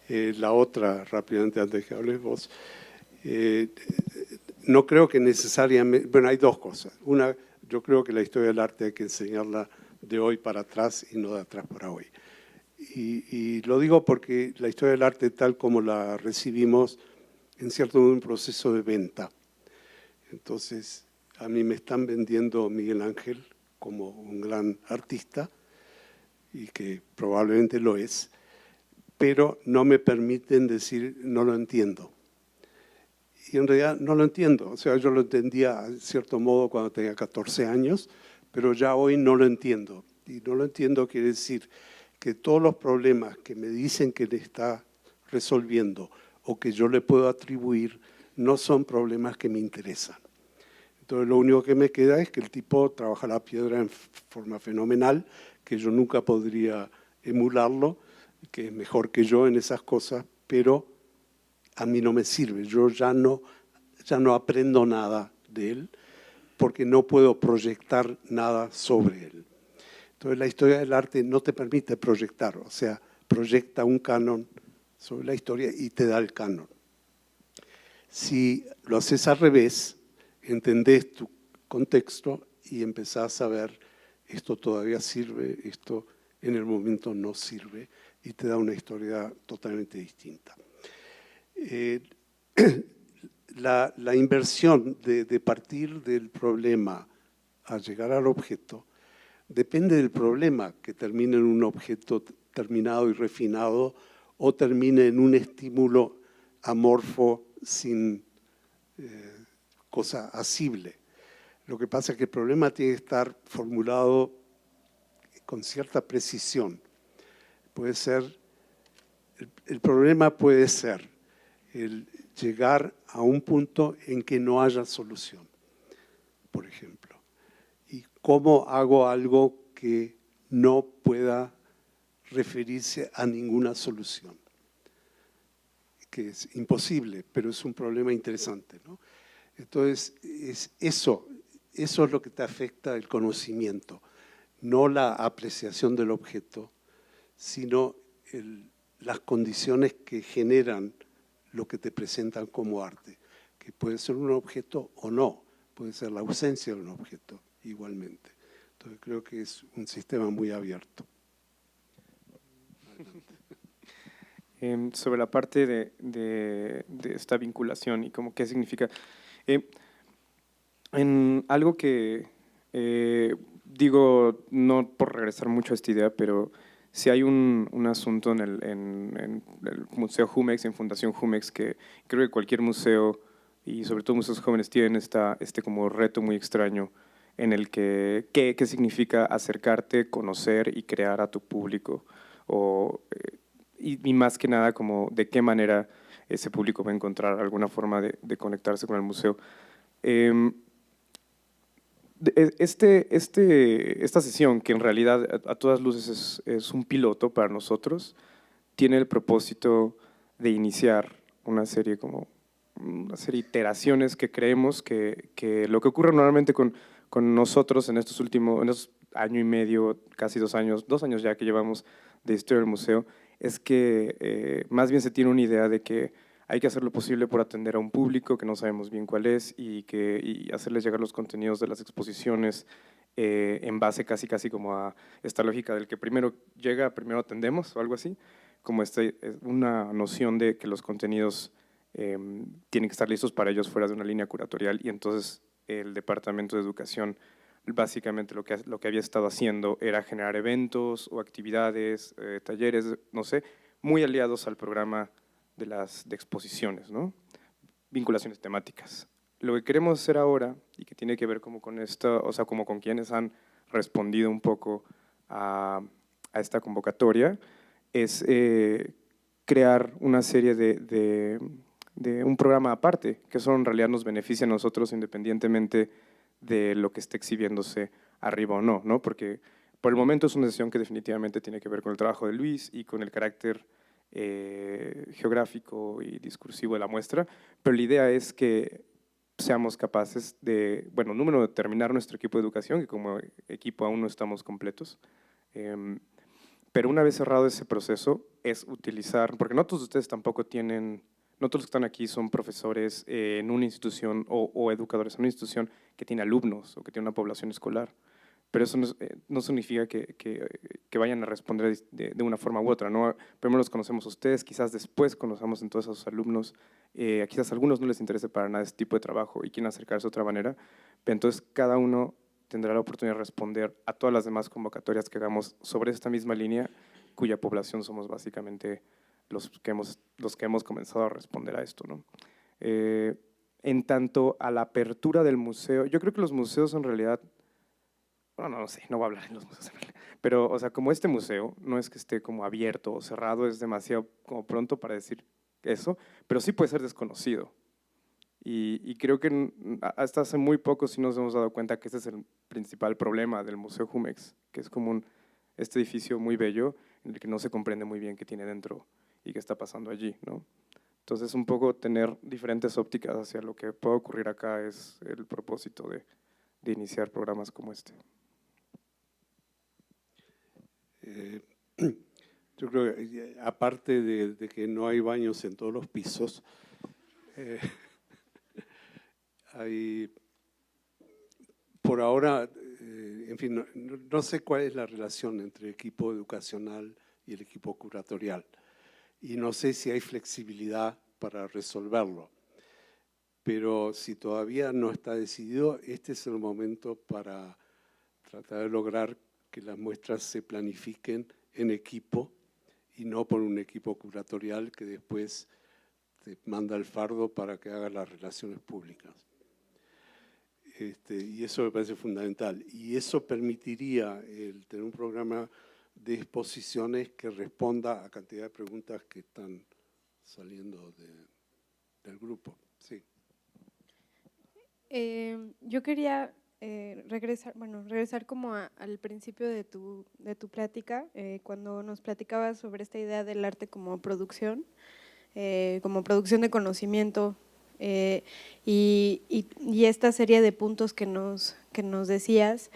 La otra, rápidamente, antes que hables vos, no creo que necesariamente… Bueno, hay dos cosas. Una, yo creo que la historia del arte hay que enseñarla de hoy para atrás y no de atrás para hoy. Y lo digo porque la historia del arte, tal como la recibimos, en cierto modo un proceso de venta. Entonces, a mí me están vendiendo Miguel Ángel como un gran artista, y que probablemente lo es, pero no me permiten decir no lo entiendo. Y en realidad no lo entiendo, o sea, yo lo entendía en cierto modo cuando tenía 14 años, pero ya hoy no lo entiendo. Y no lo entiendo quiere decir que todos los problemas que me dicen que le está resolviendo o que yo le puedo atribuir no son problemas que me interesan. Entonces lo único que me queda es que el tipo trabaja la piedra en forma fenomenal, que yo nunca podría emularlo, que es mejor que yo en esas cosas, pero a mí no me sirve. Yo ya no aprendo nada de él porque no puedo proyectar nada sobre él. Entonces la historia del arte no te permite proyectar, o sea, proyecta un canon sobre la historia y te da el canon. Si lo haces al revés, entendés tu contexto y empezás a ver esto todavía sirve, esto en el momento no sirve y te da una historia totalmente distinta. La inversión de partir del problema a llegar al objeto Depende del problema, que termine en un objeto terminado y refinado o termine en un estímulo amorfo sin cosa asible. Lo que pasa es que el problema tiene que estar formulado con cierta precisión. Puede ser, el problema puede ser el llegar a un punto en que no haya solución, por ejemplo. ¿Y cómo hago algo que no pueda referirse a ninguna solución? Que es imposible, pero es un problema interesante, ¿no? Entonces, eso es lo que te afecta el conocimiento, no la apreciación del objeto, sino las condiciones que generan lo que te presentan como arte, que puede ser un objeto o no, puede ser la ausencia de un objeto igualmente. Entonces creo que es un sistema muy abierto. Sobre la parte de esta vinculación y cómo qué significa. En algo que digo, no por regresar mucho a esta idea, pero sí hay un asunto en el Museo Jumex, en Fundación Jumex, que creo que cualquier museo, y sobre todo museos jóvenes, tienen este como reto muy extraño en el que qué significa acercarte, conocer y crear a tu público, y más que nada como de qué manera ese público va a encontrar alguna forma de conectarse con el museo. Esta sesión, que en realidad a todas luces es un piloto para nosotros, tiene el propósito de iniciar una serie de iteraciones que creemos que lo que ocurre normalmente con nosotros en estos año y medio, casi 2 años ya que llevamos de historia del museo, es que más bien se tiene una idea de que hay que hacer lo posible por atender a un público que no sabemos bien cuál es y hacerles llegar los contenidos de las exposiciones en base casi como a esta lógica del que primero llega, primero atendemos o algo así, como una noción de que los contenidos tienen que estar listos para ellos fuera de una línea curatorial, y entonces el Departamento de Educación básicamente lo que había estado haciendo era generar eventos o actividades, talleres, no sé, muy aliados al programa de exposiciones, ¿no? Vinculaciones temáticas. Lo que queremos hacer ahora, y que tiene que ver como con esto, o sea, como con quienes han respondido un poco a esta convocatoria, es crear una serie de un programa aparte, que eso en realidad nos beneficia a nosotros independientemente de lo que esté exhibiéndose arriba o no, ¿no? Porque por el momento es una sesión que definitivamente tiene que ver con el trabajo de Luis y con el carácter geográfico y discursivo de la muestra, pero la idea es que seamos capaces de, bueno, número de terminar nuestro equipo de educación, que como equipo aún no estamos completos, pero una vez cerrado ese proceso es utilizar, porque no todos ustedes tampoco tienen, no todos los que están aquí son profesores en una institución o educadores en una institución que tiene alumnos o que tiene una población escolar. Pero eso no significa que vayan a responder de una forma u otra, ¿no? Primero los conocemos a ustedes, quizás después conocemos entonces a sus alumnos, quizás a algunos no les interese para nada este tipo de trabajo y quieren acercarse de otra manera, pero entonces cada uno tendrá la oportunidad de responder a todas las demás convocatorias que hagamos sobre esta misma línea, cuya población somos básicamente los que hemos comenzado a responder a esto, ¿no? En tanto a la apertura del museo, yo creo que los museos en realidad, bueno, no sé, no voy a hablar en los museos, pero, o sea, como este museo no es que esté como abierto o cerrado, es demasiado como pronto para decir eso, pero sí puede ser desconocido. Y creo que hasta hace muy poco sí nos hemos dado cuenta que ese es el principal problema del Museo Jumex, que es como este edificio muy bello en el que no se comprende muy bien qué tiene dentro y qué está pasando allí, ¿no? Entonces, un poco tener diferentes ópticas hacia lo que puede ocurrir acá es el propósito de iniciar programas como este. Yo creo que aparte de que no hay baños en todos los pisos, por ahora, en fin, no sé cuál es la relación entre el equipo educacional y el equipo curatorial, y no sé si hay flexibilidad para resolverlo, pero si todavía no está decidido, este es el momento para tratar de lograr que las muestras se planifiquen en equipo y no por un equipo curatorial que después te manda el fardo para que hagas las relaciones públicas. Y eso me parece fundamental. Y eso permitiría el tener un programa de exposiciones que responda a cantidad de preguntas que están saliendo del grupo. Sí. Yo quería regresar como al principio de tu plática, cuando nos platicabas sobre esta idea del arte como producción de conocimiento, y esta serie de puntos que nos decías,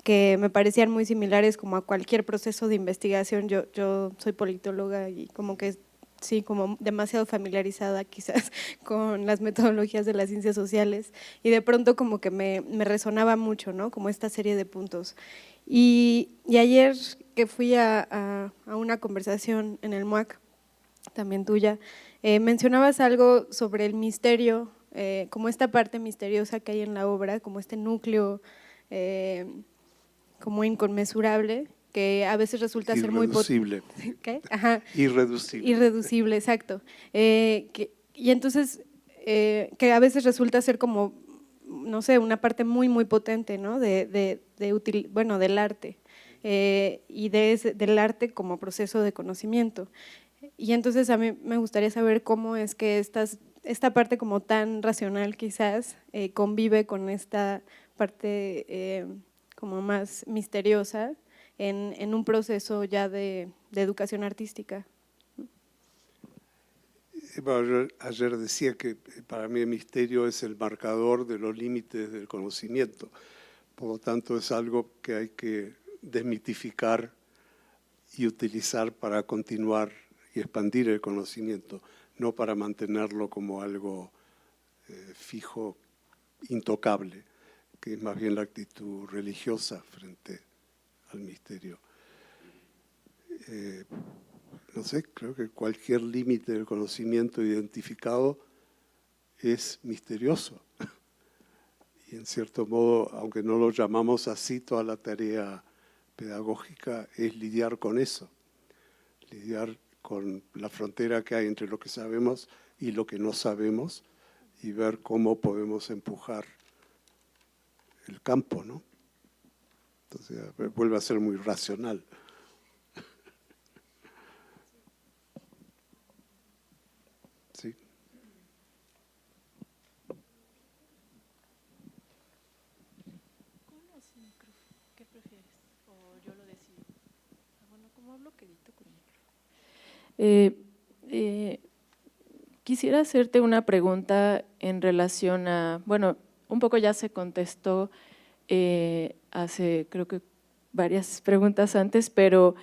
que me parecían muy similares como a cualquier proceso de investigación. Yo soy politóloga y como que sí, como demasiado familiarizada quizás con las metodologías de las ciencias sociales, y de pronto como que me resonaba mucho, ¿no? Como esta serie de puntos. Y ayer que fui a una conversación en el MUAC, también tuya, mencionabas algo sobre el misterio, como esta parte misteriosa que hay en la obra, como este núcleo como inconmensurable, que a veces resulta ser muy irreducible. ¿Qué? Ajá. Irreducible. Irreducible, exacto. Y entonces, que a veces resulta ser como, no sé, una parte muy, muy potente, ¿no? Del arte, y del arte como proceso de conocimiento. Y entonces a mí me gustaría saber cómo es que esta parte como tan racional quizás convive con esta parte como más misteriosa en un proceso ya de educación artística. Ayer decía que para mí el misterio es el marcador de los límites del conocimiento, por lo tanto es algo que hay que desmitificar y utilizar para continuar y expandir el conocimiento, no para mantenerlo como algo fijo, intocable, que es más bien la actitud religiosa frente al misterio. No sé, creo que cualquier límite del conocimiento identificado es misterioso. Y en cierto modo, aunque no lo llamamos así, toda la tarea pedagógica es lidiar con eso, lidiar con la frontera que hay entre lo que sabemos y lo que no sabemos, y ver cómo podemos empujar el campo, ¿no? Entonces vuelve a ser muy racional. Sí. ¿Qué prefieres? ¿O yo lo decido? Bueno, como hablo quedito con quisiera hacerte una pregunta en relación a, bueno, un poco ya se contestó hace creo que varias preguntas antes, pero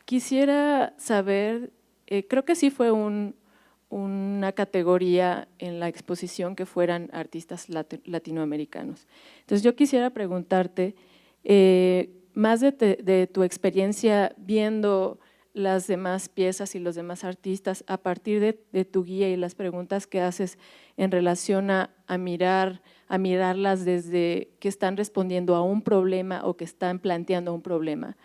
quisiera saber, creo que sí fue una categoría en la exposición que fueran artistas latinoamericanos. Entonces yo quisiera preguntarte, más de tu experiencia viendo las demás piezas y los demás artistas, a partir de tu guía y las preguntas que haces en relación a mirarlas desde que están respondiendo a un problema o que están planteando un problema.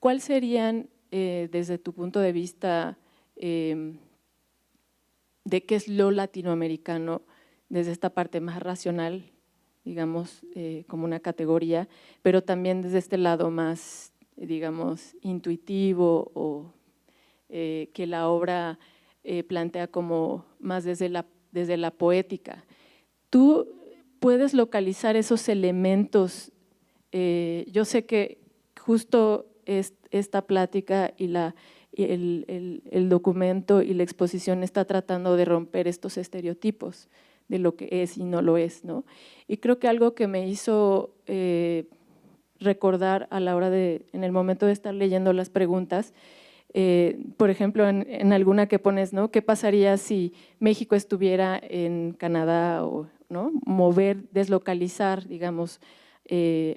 ¿Cuáles serían, desde tu punto de vista, de qué es lo latinoamericano desde esta parte más racional, digamos, como una categoría, pero también desde este lado más, digamos, intuitivo o que la obra plantea como más desde la poética? ¿Tú puedes localizar esos elementos? Yo sé que justo esta plática y el documento y la exposición está tratando de romper estos estereotipos de lo que es y no lo es, ¿no? Y creo que algo que me hizo recordar a la hora en el momento de estar leyendo las preguntas, por ejemplo, en alguna que pones, ¿no? ¿Qué pasaría si México estuviera en Canadá? O, ¿no? Mover, deslocalizar, digamos,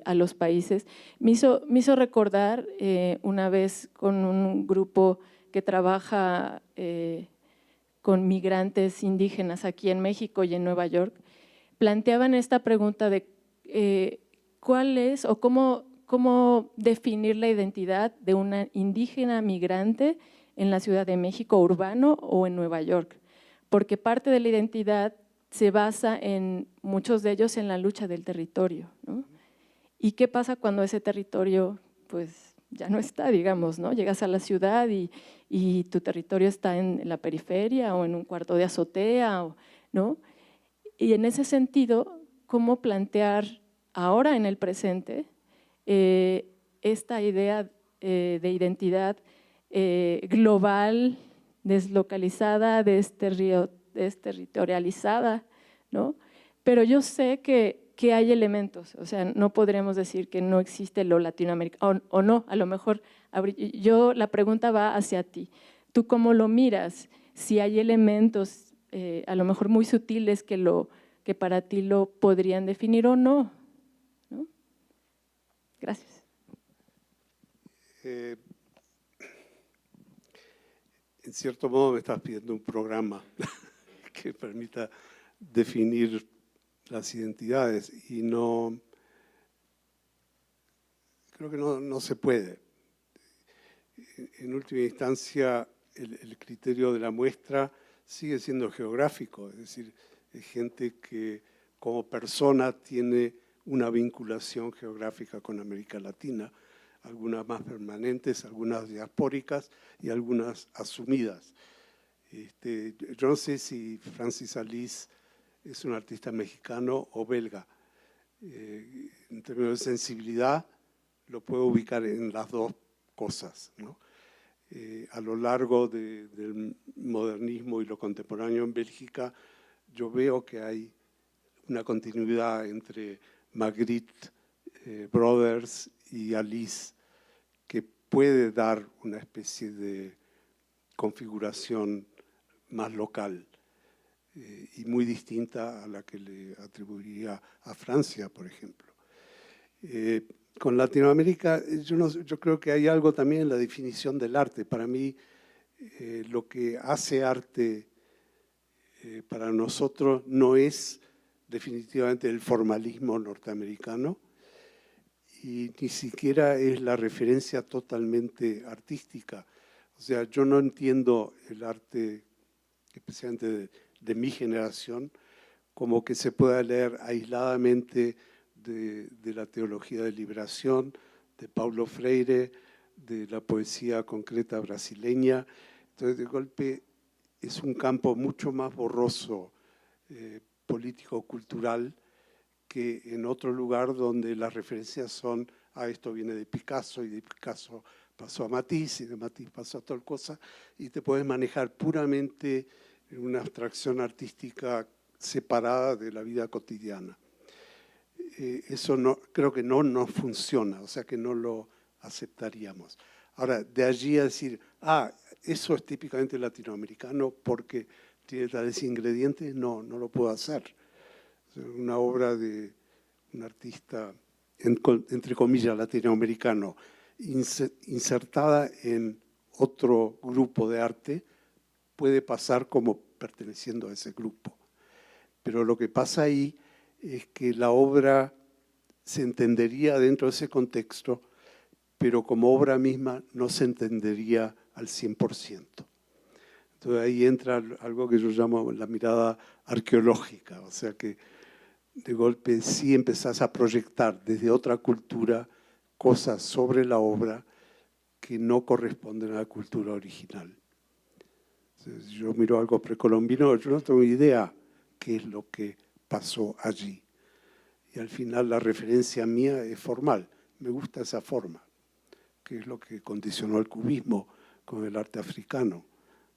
a los países. Me hizo recordar una vez con un grupo que trabaja con migrantes indígenas aquí en México y en Nueva York, planteaban esta pregunta de cuál es o cómo cómo definir la identidad de una indígena migrante en la Ciudad de México urbano o en Nueva York, porque parte de la identidad se basa en muchos de ellos en la lucha del territorio, ¿no? ¿Y qué pasa cuando ese territorio pues ya no está, digamos, ¿no? Llegas a la ciudad y tu territorio está en la periferia o en un cuarto de azotea, ¿no? Y en ese sentido, ¿cómo plantear ahora en el presente esta idea de identidad global, deslocalizada, desterritorializada, ¿no? Pero yo sé que hay elementos, o sea, no podremos decir que no existe lo latinoamericano, o no, a lo mejor, la pregunta va hacia ti. ¿Tú cómo lo miras? Si hay elementos, a lo mejor muy sutiles, que para ti lo podrían definir o no, ¿no? Gracias. En cierto modo me estás pidiendo un programa que permita definir las identidades y no, creo que no se puede. En última instancia, el criterio de la muestra sigue siendo geográfico, es decir, es gente que como persona tiene una vinculación geográfica con América Latina, algunas más permanentes, algunas diaspóricas y algunas asumidas. Yo no sé si Francis Alix es un artista mexicano o belga. En términos de sensibilidad, lo puedo ubicar en las dos cosas, ¿no? A lo largo del modernismo y lo contemporáneo en Bélgica, yo veo que hay una continuidad entre Magritte, Brothers y Alix, que puede dar una especie de configuración más local y muy distinta a la que le atribuiría a Francia, por ejemplo. Con Latinoamérica, yo creo que hay algo también en la definición del arte. Para mí, lo que hace arte para nosotros no es definitivamente el formalismo norteamericano y ni siquiera es la referencia totalmente artística. O sea, yo no entiendo el arte, especialmente de mi generación, como que se pueda leer aisladamente de la teología de liberación, de Paulo Freire, de la poesía concreta brasileña. Entonces, de golpe, es un campo mucho más borroso, político-cultural, que en otro lugar donde las referencias son, esto viene de Picasso y de Picasso pasó a Matisse y de Matisse pasó a tal cosa, y te puedes manejar puramente en una abstracción artística separada de la vida cotidiana. Eso no, creo que no funciona, o sea que no lo aceptaríamos. Ahora, de allí a decir, eso es típicamente latinoamericano porque tiene tales ingredientes, no lo puedo hacer. Una obra de un artista, entre comillas, latinoamericano, insertada en otro grupo de arte, puede pasar como perteneciendo a ese grupo. Pero lo que pasa ahí es que la obra se entendería dentro de ese contexto, pero como obra misma no se entendería al 100%. Entonces ahí entra algo que yo llamo la mirada arqueológica, o sea que de golpe sí empezás a proyectar desde otra cultura cosas sobre la obra que no corresponden a la cultura original. Entonces, yo miro algo precolombino, yo no tengo idea qué es lo que pasó allí. Y al final la referencia mía es formal, me gusta esa forma, que es lo que condicionó el cubismo con el arte africano.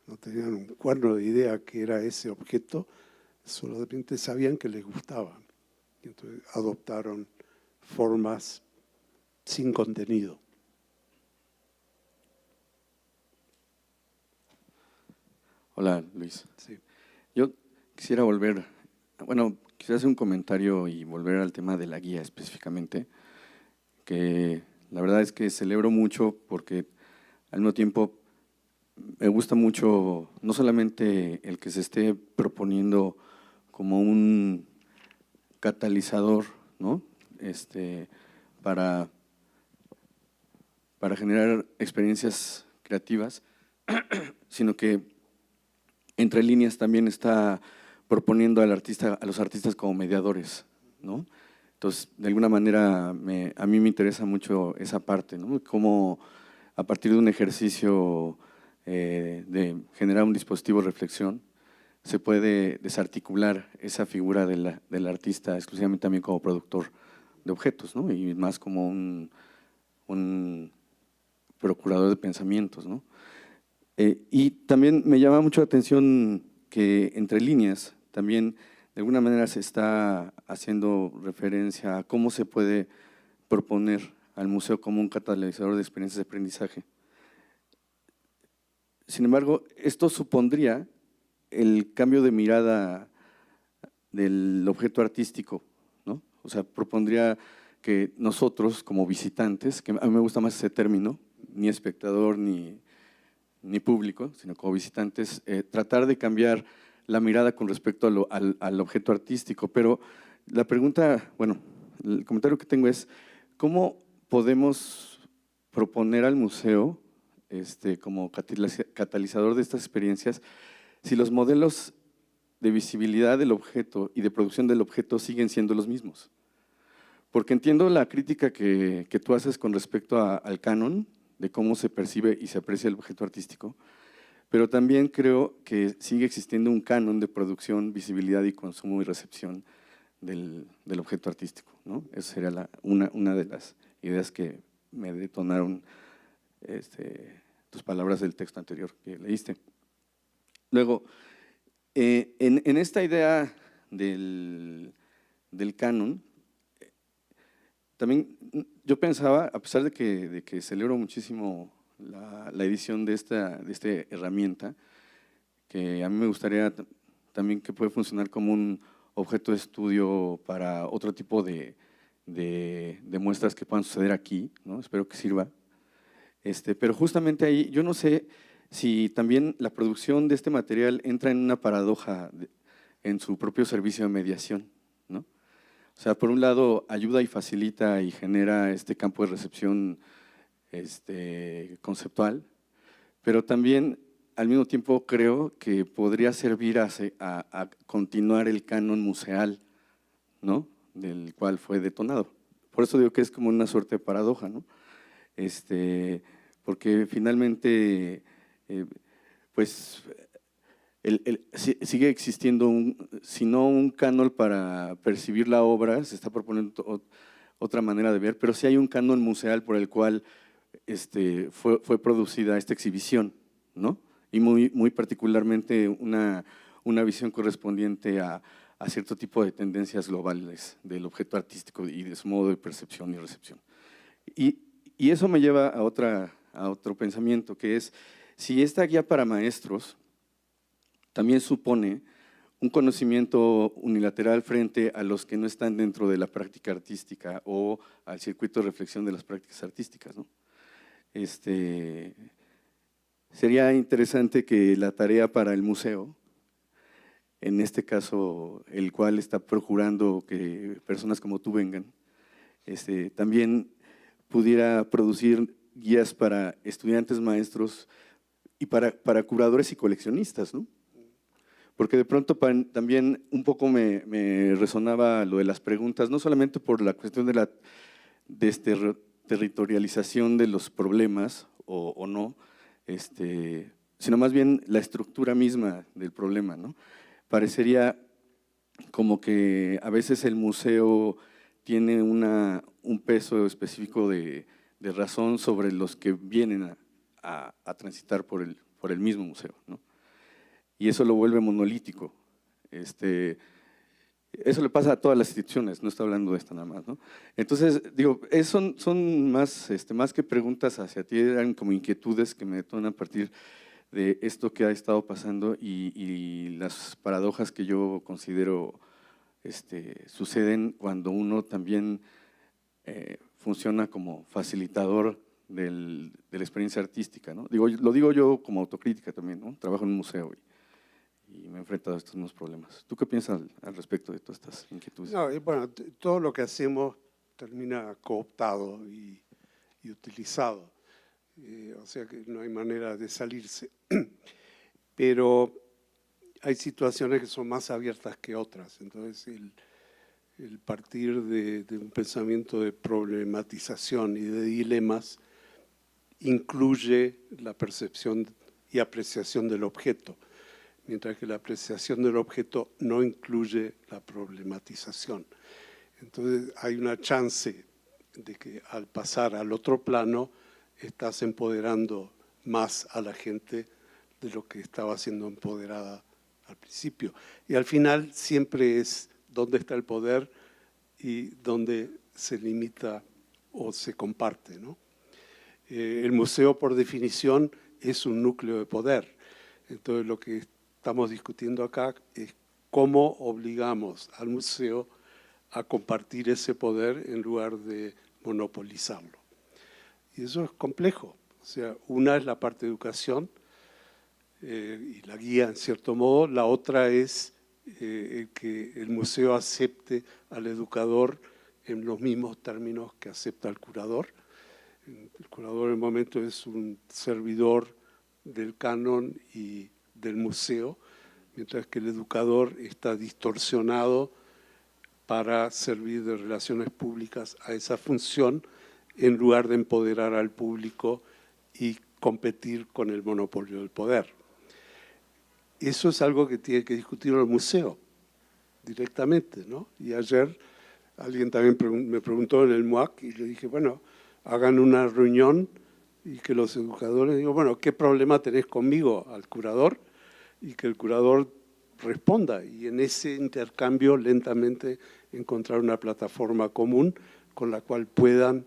No tenían un cuerno de idea que era ese objeto, solamente sabían que les gustaba. Y entonces adoptaron formas sin contenido. Hola, Luis. Sí. Yo quisiera quisiera hacer un comentario y volver al tema de la guía específicamente, que la verdad es que celebro mucho porque al mismo tiempo me gusta mucho no solamente el que se esté proponiendo como un catalizador, ¿no? Para para generar experiencias creativas, sino que entre líneas también está proponiendo al artista, a los artistas como mediadores, ¿no? Entonces, de alguna manera, a mí me interesa mucho esa parte, ¿no? Cómo a partir de un ejercicio de generar un dispositivo de reflexión, se puede desarticular esa figura del artista exclusivamente también como productor de objetos, ¿no? Y más como un procurador de pensamientos, ¿no? Y también me llama mucho la atención que entre líneas también de alguna manera se está haciendo referencia a cómo se puede proponer al museo como un catalizador de experiencias de aprendizaje. Sin embargo, esto supondría el cambio de mirada del objeto artístico, ¿no? O sea, propondría que nosotros como visitantes, que a mí me gusta más ese término, ni espectador ni público, sino como visitantes, tratar de cambiar la mirada con respecto al objeto artístico. Pero la pregunta, bueno, el comentario que tengo es, ¿cómo podemos proponer al museo como catalizador de estas experiencias si los modelos de visibilidad del objeto y de producción del objeto siguen siendo los mismos? Porque entiendo la crítica que tú haces con respecto al canon, de cómo se percibe y se aprecia el objeto artístico, pero también creo que sigue existiendo un canon de producción, visibilidad y consumo y recepción del objeto artístico, ¿no? Esa sería una de las ideas que me detonaron tus palabras del texto anterior que leíste. Luego, en esta idea del canon, también yo pensaba, a pesar de que celebro muchísimo la edición de esta herramienta, que a mí me gustaría también que puede funcionar como un objeto de estudio para otro tipo de muestras que puedan suceder aquí, ¿no? Espero que sirva. Pero justamente ahí, yo no sé si también la producción de este material entra en una paradoja en su propio servicio de mediación, ¿no? O sea, por un lado, ayuda y facilita y genera este campo de recepción conceptual, pero también, al mismo tiempo, creo que podría servir a continuar el canon museal, ¿no? Del cual fue detonado. Por eso digo que es como una suerte de paradoja, ¿no? Porque finalmente, pues, sigue existiendo si no un canon para percibir la obra, se está proponiendo otra manera de ver, pero sí hay un canon museal por el cual fue producida esta exhibición, ¿no? Y muy particularmente una visión correspondiente a cierto tipo de tendencias globales del objeto artístico y de su modo de percepción y recepción. Y eso me lleva a otro pensamiento, que es, si esta guía para maestros también supone un conocimiento unilateral frente a los que no están dentro de la práctica artística o al circuito de reflexión de las prácticas artísticas, ¿no? Sería interesante que la tarea para el museo, en este caso el cual está procurando que personas como tú vengan, también pudiera producir guías para estudiantes, maestros y para curadores y coleccionistas, ¿no? Porque de pronto también un poco me resonaba lo de las preguntas, no solamente por la cuestión de la territorialización de los problemas o no, sino más bien la estructura misma del problema, ¿no? Parecería como que a veces el museo tiene un peso específico de razón sobre los que vienen a transitar por el mismo museo, ¿no? Y eso lo vuelve monolítico. Eso le pasa a todas las instituciones, no estoy hablando de esta nada más, ¿no? Entonces, digo, son más que preguntas hacia ti, eran como inquietudes que me detonan a partir de esto que ha estado pasando y las paradojas que yo considero suceden cuando uno también funciona como facilitador de la experiencia artística, ¿no? Lo digo yo como autocrítica también, ¿no? Trabajo en un museo y me he enfrentado a estos mismos problemas. ¿Tú qué piensas al respecto de todas estas inquietudes? No, bueno, todo lo que hacemos termina cooptado y utilizado. o sea que no hay manera de salirse. Pero hay situaciones que son más abiertas que otras, entonces el partir de un pensamiento de problematización y de dilemas incluye la percepción y apreciación del objeto, mientras que la apreciación del objeto no incluye la problematización. Entonces hay una chance de que al pasar al otro plano estás empoderando más a la gente de lo que estaba siendo empoderada al principio. Y al final siempre es dónde está el poder y dónde se limita o se comparte, ¿no? El museo, por definición, es un núcleo de poder. Entonces, lo que estamos discutiendo acá es cómo obligamos al museo a compartir ese poder en lugar de monopolizarlo. Y eso es complejo. O sea, una es la parte de educación y la guía, en cierto modo. La otra es que el museo acepte al educador en los mismos términos que acepta al curador. El curador en el momento es un servidor del canon y del museo, mientras que el educador está distorsionado para servir de relaciones públicas a esa función en lugar de empoderar al público y competir con el monopolio del poder. Eso es algo que tiene que discutir el museo directamente, ¿no? Y ayer alguien también me preguntó en el MUAC y le dije, bueno, hagan una reunión y que los educadores digan, bueno, ¿qué problema tenés conmigo al curador? Y que el curador responda y en ese intercambio lentamente encontrar una plataforma común con la cual puedan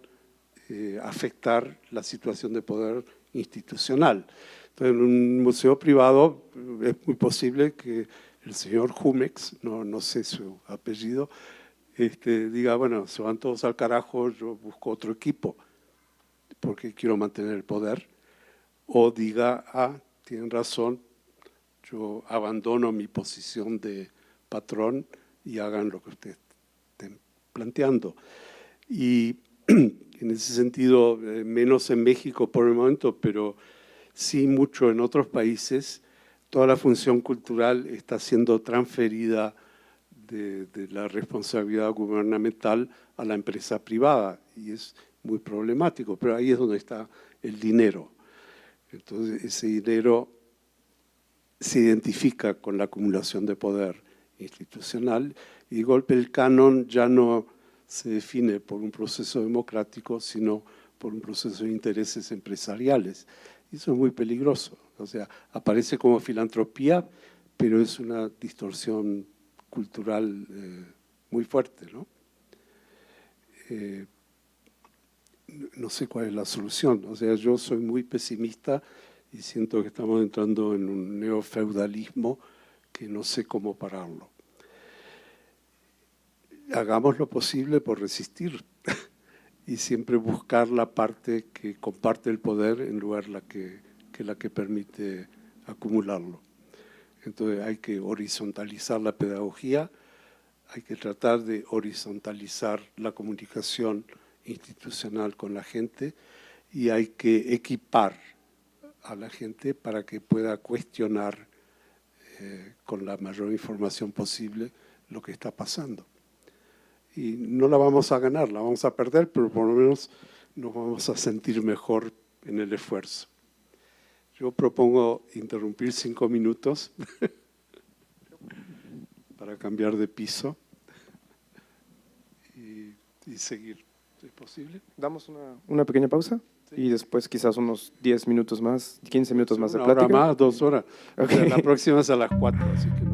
afectar la situación de poder institucional. Entonces, en un museo privado es muy posible que el señor Jumex, no sé su apellido, diga, bueno, se van todos al carajo, yo busco otro equipo porque quiero mantener el poder. O diga, tienen razón, yo abandono mi posición de patrón y hagan lo que ustedes estén planteando. Y en ese sentido, menos en México por el momento, pero sí mucho en otros países, toda la función cultural está siendo transferida de la responsabilidad gubernamental a la empresa privada y es muy problemático, pero ahí es donde está el dinero. Entonces ese dinero se identifica con la acumulación de poder institucional y de golpe el canon ya no se define por un proceso democrático, sino por un proceso de intereses empresariales. Y eso es muy peligroso. O sea, aparece como filantropía, pero es una distorsión cultural muy fuerte, ¿no? No sé cuál es la solución. O sea, yo soy muy pesimista y siento que estamos entrando en un neofeudalismo que no sé cómo pararlo. Hagamos lo posible por resistir y siempre buscar la parte que comparte el poder en lugar de la que permite acumularlo. Entonces hay que horizontalizar la pedagogía, hay que tratar de horizontalizar la comunicación institucional con la gente y hay que equipar a la gente para que pueda cuestionar con la mayor información posible lo que está pasando. Y no la vamos a ganar, la vamos a perder, pero por lo menos nos vamos a sentir mejor en el esfuerzo. Yo propongo interrumpir 5 minutos para cambiar de piso y seguir. ¿Es posible? Damos una pequeña pausa y después quizás unos 10 minutos más, 15 minutos más de una plática. hora más, 2 horas. Okay. La próxima es a las 4, así que no.